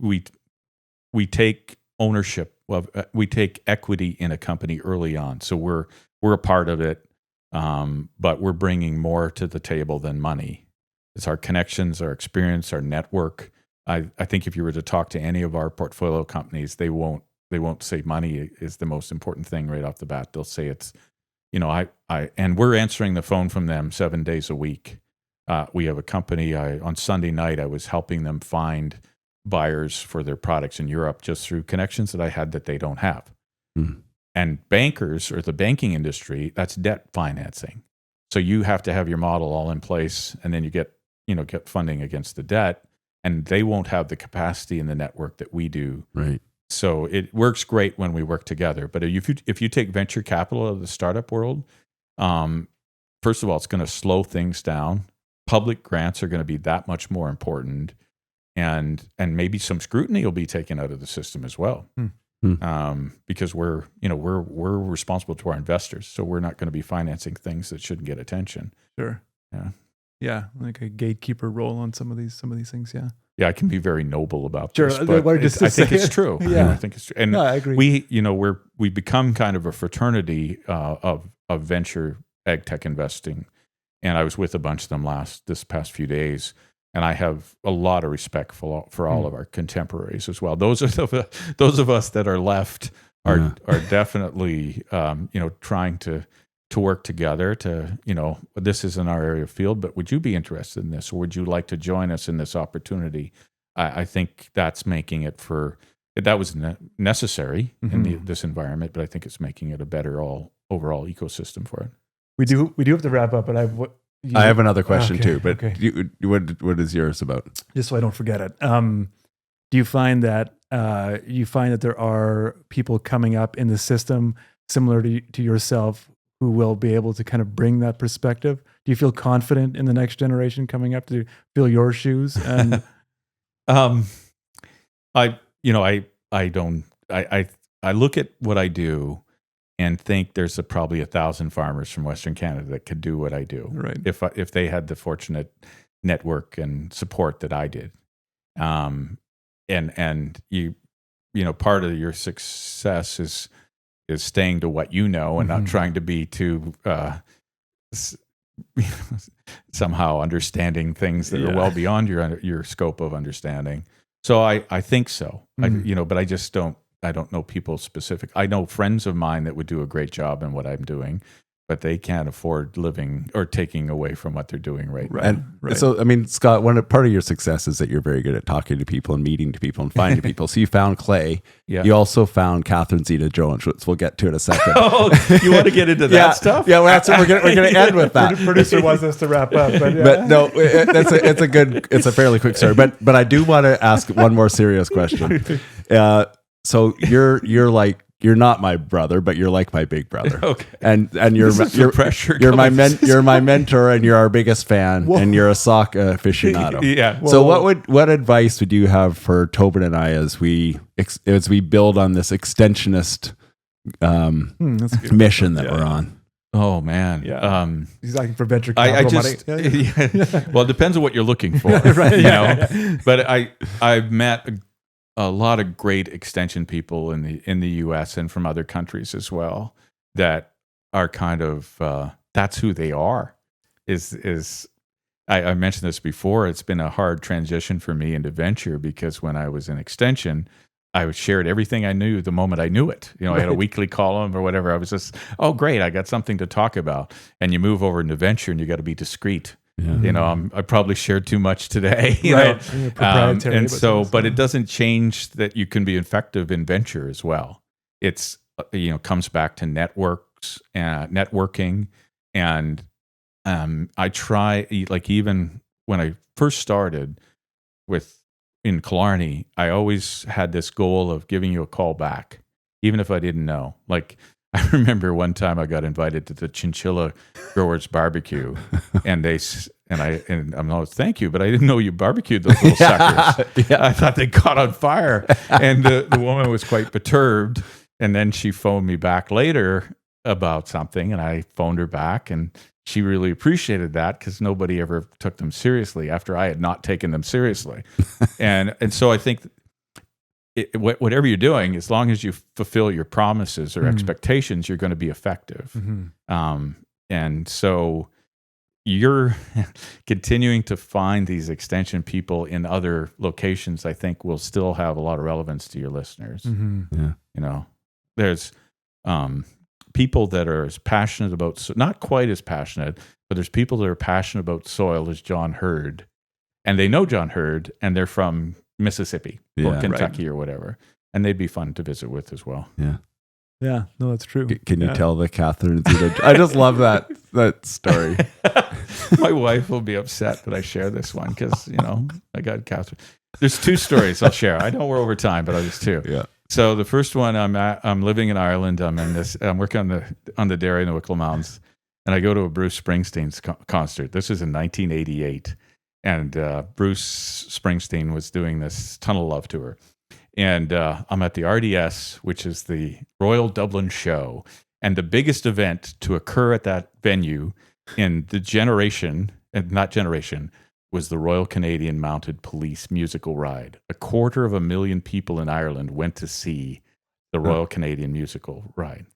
Speaker 3: take ownership. Well, we take equity in a company early on, so we're a part of it, but we're bringing more to the table than money. It's our connections, our experience, our network. I think if you were to talk to any of our portfolio companies, they won't say money is the most important thing right off the bat. They'll say it's, and we're answering the phone from them 7 days a week. We have a company. On Sunday night, I was helping them find buyers for their products in Europe just through connections that I had that they don't have. And bankers, or the banking industry, that's debt financing. So you have to have your model all in place, and then you get funding against the debt, and they won't have the capacity in the network that we do.
Speaker 2: Right.
Speaker 3: So it works great when we work together. But if you take venture capital out of the startup world, first of all, it's going to slow things down. Public grants are going to be that much more important. And maybe some scrutiny will be taken out of the system as well, because we're responsible to our investors, so we're not going to be financing things that shouldn't get attention.
Speaker 1: Sure. Yeah, like a gatekeeper role on some of these things. Yeah,
Speaker 3: I can be very noble about
Speaker 1: sure,
Speaker 3: this, but I think it's true.
Speaker 1: Yeah,
Speaker 3: I think it's true. And
Speaker 1: no, I agree.
Speaker 3: We've become kind of a fraternity of venture ag tech investing, and I was with a bunch of them this past few days. And I have a lot of respect for all of our contemporaries as well. Those of us that are left are definitely trying to work together to this isn't our area of field, but would you be interested in this, or would you like to join us in this opportunity? I think that's making it that was necessary in this environment, but I think it's making it a better overall ecosystem for it.
Speaker 1: We do have to wrap up, but
Speaker 2: I have another question too, but
Speaker 1: okay.
Speaker 2: what is yours about?
Speaker 1: Just so I don't forget it. Do you find that you find that there are people coming up in the system similar to yourself who will be able to kind of bring that perspective? Do you feel confident in the next generation coming up to fill your shoes? And
Speaker 3: I look at what I do and think there's probably 1,000 farmers from Western Canada that could do what I do,
Speaker 1: right,
Speaker 3: if they had the fortunate network and support that I did. And you know, part of your success is staying to what you know and not trying to be too somehow understanding things that are well beyond your scope of understanding. So I think so. But I don't know people specific. I know friends of mine that would do a great job in what I'm doing, but they can't afford living or taking away from what they're doing right now.
Speaker 2: Right. So, I mean, Scott, part of your success is that you're very good at talking to people and meeting to people and finding people. So you found Clay. Yeah. You also found Catherine Zeta Jones, which we'll get to in a second.
Speaker 3: Oh, you want to get into that stuff?
Speaker 2: Yeah, well, we're going to end with that.
Speaker 1: The producer wants us to wrap up,
Speaker 2: but no, it's a fairly quick story. But I do want to ask one more serious question. So you're not my brother, but you're like my big brother.
Speaker 3: Okay.
Speaker 2: And you're my mentor, and you're our biggest fan. Whoa. And you're a sock aficionado.
Speaker 3: Yeah.
Speaker 2: So what advice would you have for Toban and I as we build on this extensionist mission that we're on?
Speaker 3: Oh man.
Speaker 1: Yeah. He's asking for venture capital money.
Speaker 3: Well, it depends on what you're looking for. Right. You know. But I've met a lot of great extension people in the U.S. and from other countries as well that are kind of that's who they are. I mentioned this before. It's been a hard transition for me into venture because when I was in extension, I shared everything I knew the moment I knew it. You know, I had a weekly column or whatever. I was just, oh great, I got something to talk about. And you move over into venture and you got to be discreet. Yeah. You know, I probably shared too much today. You know? And so, but it doesn't change that you can be effective in venture as well. It's comes back to networks and networking, and I try even when I first started in Killarney, I always had this goal of giving you a call back, even if I didn't know. Like, I remember one time I got invited to the Chinchilla Growers Barbecue, and I'm like, thank you, but I didn't know you barbecued those little suckers. Yeah. I thought they caught on fire, and the woman was quite perturbed. And then she phoned me back later about something, and I phoned her back, and she really appreciated that because nobody ever took them seriously after I had not taken them seriously, and so I think. Whatever you're doing, as long as you fulfill your promises or expectations, you're going to be effective. And so you're continuing to find these extension people in other locations, I think will still have a lot of relevance to your listeners. Yeah. You know, there's people that are as passionate about, not quite as passionate, but there's people that are passionate about soil as John Hurd. And they know John Hurd, and they're from Mississippi or Kentucky or whatever, and they'd be fun to visit with as well.
Speaker 1: Yeah, no, that's true.
Speaker 2: Can you tell the Catherine Zeta? I just love that story.
Speaker 3: My wife will be upset that I share this one because I got Catherine. There's two stories I'll share. I know we're over time, but there's two. Yeah. So the first one, I'm living in Ireland. I'm working on the dairy in the Wicklow Mountains, and I go to a Bruce Springsteen's concert. This is in 1988. And Bruce Springsteen was doing this Tunnel Love tour. And I'm at the RDS, which is the Royal Dublin Show. And the biggest event to occur at that venue in the was the Royal Canadian Mounted Police musical ride. 250,000 people in Ireland went to see the Royal Canadian musical ride.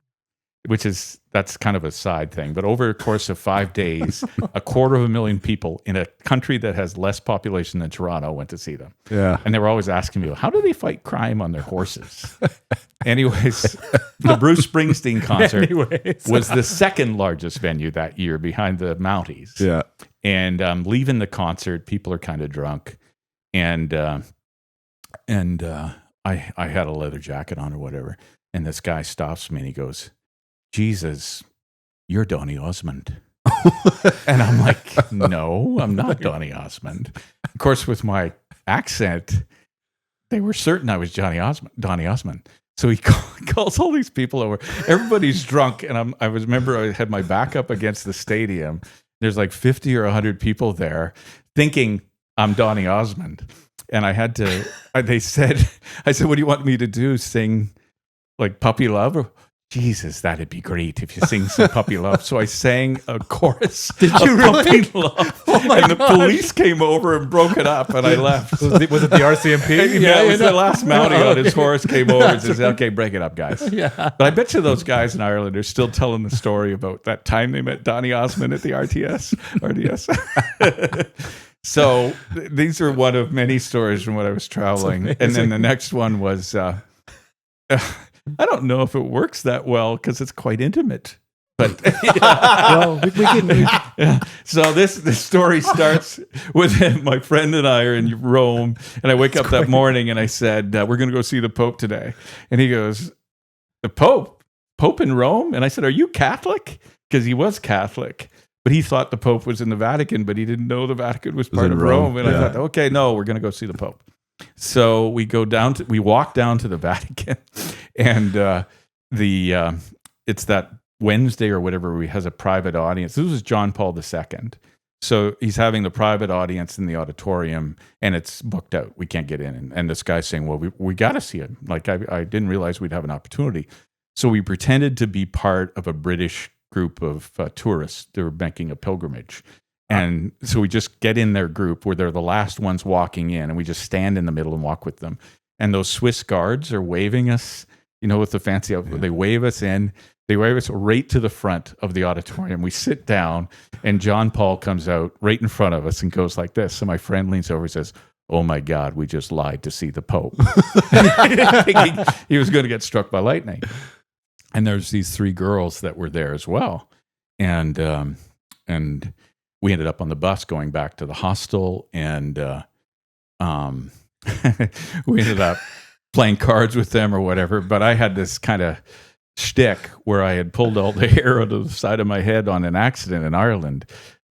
Speaker 3: That's kind of a side thing, but over a course of 5 days, 250,000 people in a country that has less population than Toronto went to see them. Yeah. And they were always asking me, how do they fight crime on their horses? Anyways, the Bruce Springsteen concert was the second largest venue that year behind the Mounties. Yeah. And leaving the concert, people are kind of drunk. And I had a leather jacket on or whatever. And this guy stops me and he goes, Jesus, you're Donny Osmond. And I'm like, no, I'm not Donny Osmond. Of course, with my accent, they were certain I was Donny Osmond. So he calls all these people over. Everybody's drunk, and I remember I had my back up against the stadium. There's like 50 or 100 people there, thinking I'm Donny Osmond, and I had to. I said, "What do you want me to do? Sing like Puppy Love?" Or, Jesus, that'd be great if you sing some Puppy Love. So I sang a chorus of Puppy Love. And the police came over and broke it up, and I left.
Speaker 1: Was it the RCMP?
Speaker 3: Yeah, it was the last Mountie on his horse came over and says, okay, break it up, guys.
Speaker 1: Yeah.
Speaker 3: But I bet you those guys in Ireland are still telling the story about that time they met Donny Osmond at the RDS. So these are one of many stories from when I was traveling. And then the next one was... I don't know if it works that well because it's quite intimate. But
Speaker 1: well, we can.
Speaker 3: Yeah. So this story starts with my friend and I are in Rome, and I wake up that morning and I said, "We're going to go see the Pope today." And he goes, "The Pope in Rome?" And I said, "Are you Catholic?" Because he was Catholic, but he thought the Pope was in the Vatican, but he didn't know the Vatican was part of Rome. And I thought, okay, no, we're going to go see the Pope. So we walk down to the Vatican, and it's that Wednesday or whatever, he has a private audience. This was John Paul II. So he's having the private audience in the auditorium, and it's booked out. We can't get in. And this guy's saying, well, we got to see him. Like, I didn't realize we'd have an opportunity. So we pretended to be part of a British group of tourists. They were making a pilgrimage. And so we just get in their group where they're the last ones walking in, and we just stand in the middle and walk with them. And those Swiss guards are waving us, with the fancy outfit. They wave us in. They wave us right to the front of the auditorium. We sit down, and John Paul comes out right in front of us and goes like this. So my friend leans over and says, "Oh my God, we just lied to see the Pope." Thinking he was going to get struck by lightning. And there's these 3 girls that were there as well. And we ended up on the bus going back to the hostel, and we ended up playing cards with them or whatever. But I had this kind of shtick where I had pulled all the hair out of the side of my head on an accident in Ireland,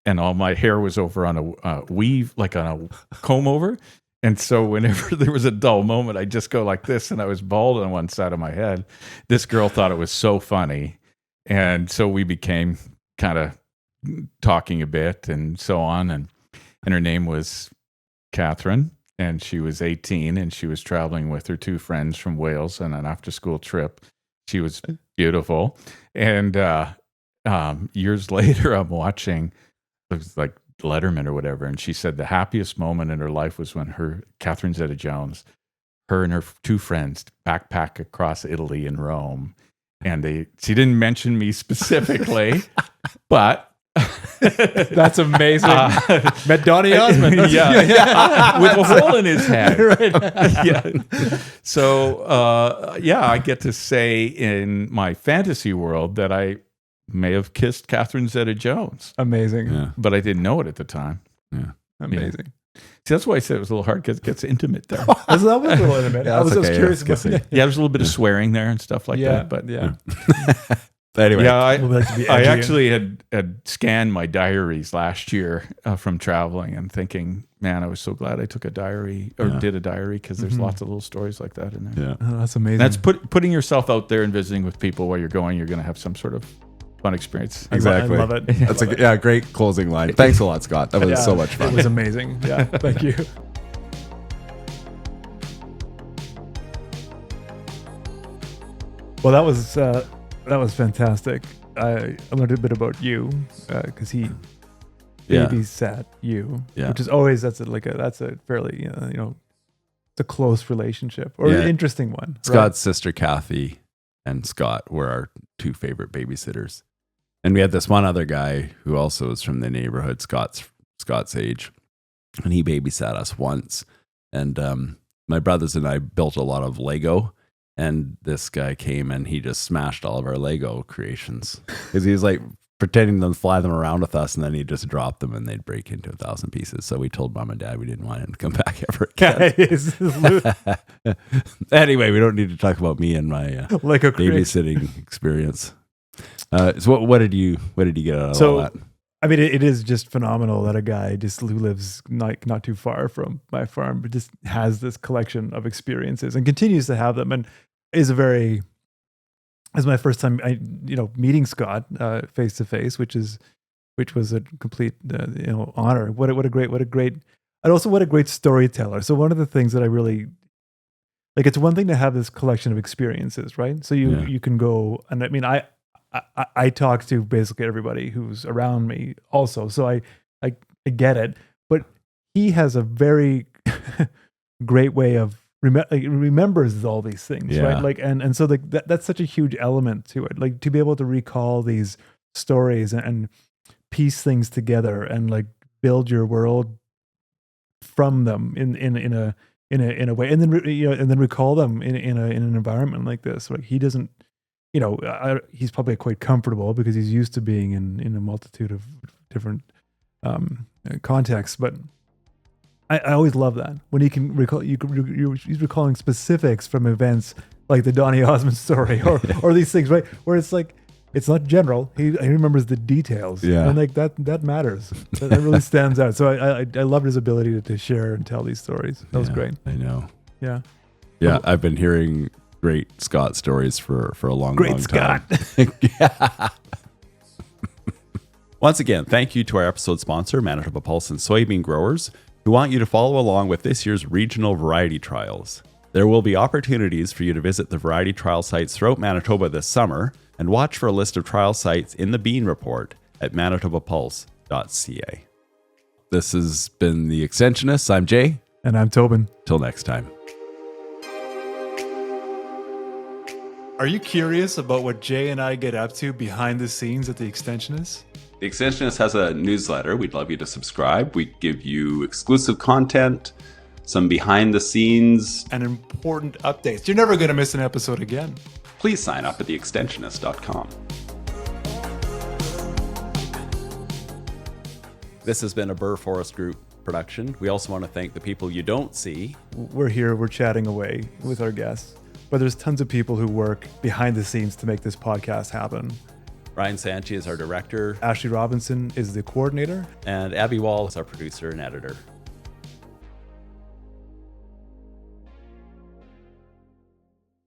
Speaker 3: and all my hair was over on a weave, like on a comb over. And so whenever there was a dull moment, I'd just go like this, and I was bald on one side of my head. This girl thought it was so funny. And so we became kind of talking a bit and so on. And her name was Catherine, and she was 18, and she was traveling with her 2 friends from Wales on an after-school trip. She was beautiful. And years later, I'm watching, it was like Letterman or whatever, and she said the happiest moment in her life was when Catherine Zeta Jones, her and her 2 friends backpack across Italy and Rome. And she didn't mention me specifically, but
Speaker 1: that's amazing. Met Donny Osmond.
Speaker 3: With a hole in his head. Right. So, I get to say in my fantasy world that I may have kissed Catherine Zeta Jones.
Speaker 1: Amazing.
Speaker 2: Yeah.
Speaker 3: But I didn't know it at the time.
Speaker 2: Yeah.
Speaker 1: Amazing.
Speaker 3: See, that's why I said it was a little hard because it gets intimate there.
Speaker 1: That was a little intimate. I was curious about it.
Speaker 3: Yeah, there's a little bit of swearing there and stuff like that. But
Speaker 2: Anyway,
Speaker 3: I actually had scanned my diaries last year from traveling and thinking, man, I was so glad I took a diary or did a diary, because there's lots of little stories like that in there.
Speaker 2: Yeah,
Speaker 1: that's amazing.
Speaker 3: That's putting yourself out there and visiting with people while you're going. You're going to have some sort of fun experience.
Speaker 2: Exactly.
Speaker 1: I love it.
Speaker 2: That's a great closing line. Thanks a lot, Scott. That was so much fun.
Speaker 1: It was amazing. Yeah, thank you. Well, that was fantastic. I learned a bit about you because he babysat you, which is always that's a fairly it's a close relationship or an interesting one.
Speaker 2: Scott's sister Kathy and Scott were our 2 favorite babysitters, and we had this one other guy who also was from the neighborhood, Scott's age, and he babysat us once. And my brothers and I built a lot of Lego. And this guy came and he just smashed all of our Lego creations because he was like pretending to fly them around with us, and then he'd just drop them and they'd break into 1,000 pieces. So we told Mom and Dad we didn't want him to come back ever again. Anyway, we don't need to talk about me and my
Speaker 1: Lego
Speaker 2: babysitting experience. So what did you get out of all that?
Speaker 1: I mean, it is just phenomenal that a guy just who lives not too far from my farm, but just has this collection of experiences and continues to have them, and is my first time meeting Scott face to face, which was a complete honor. What a great, and also what a great storyteller. So one of the things that I really like, it's one thing to have this collection of experiences, right? So you can go, and I mean, I talk to basically everybody who's around me also, so I get it. But he has a very great way of remembers all these things, right? Like, and so that's such a huge element to it. Like, to be able to recall these stories and piece things together and like build your world from them in a way, and then and then recall them in an environment like this. Like, he doesn't. He's probably quite comfortable because he's used to being in a multitude of different contexts. But I always love that when he can recall. He's recalling specifics from events like the Donny Osmond story or these things, right? Where it's like, it's not general. He remembers the details, and like that matters. That really stands out. So I loved his ability to share and tell these stories. That was great.
Speaker 2: I know.
Speaker 1: Yeah.
Speaker 2: I've been hearing great Scott stories for a long time.
Speaker 1: Scott.
Speaker 2: Once again, thank you to our episode sponsor, Manitoba Pulse and Soybean Growers, who want you to follow along with this year's regional variety trials. There will be opportunities for you to visit the variety trial sites throughout Manitoba this summer, and watch for a list of trial sites in the Bean Report at manitobapulse.ca. This has been the Extensionists. I'm Jay.
Speaker 1: And I'm Toban.
Speaker 2: Till next time.
Speaker 1: Are you curious about what Jay and I get up to behind the scenes at the Extensionists?
Speaker 2: The Extensionist has a newsletter. We'd love you to subscribe. We give you exclusive content, some behind the scenes,
Speaker 1: and important updates. You're never going to miss an episode again.
Speaker 2: Please sign up at theextensionist.com. This has been a Burr Forest Group production. We also want to thank the people you don't see.
Speaker 1: We're here, we're chatting away with our guests, but there's tons of people who work behind the scenes to make this podcast happen.
Speaker 2: Ryan Sanchi is our director.
Speaker 1: Ashley Robinson is the coordinator.
Speaker 2: And Abby Wall is our producer and editor.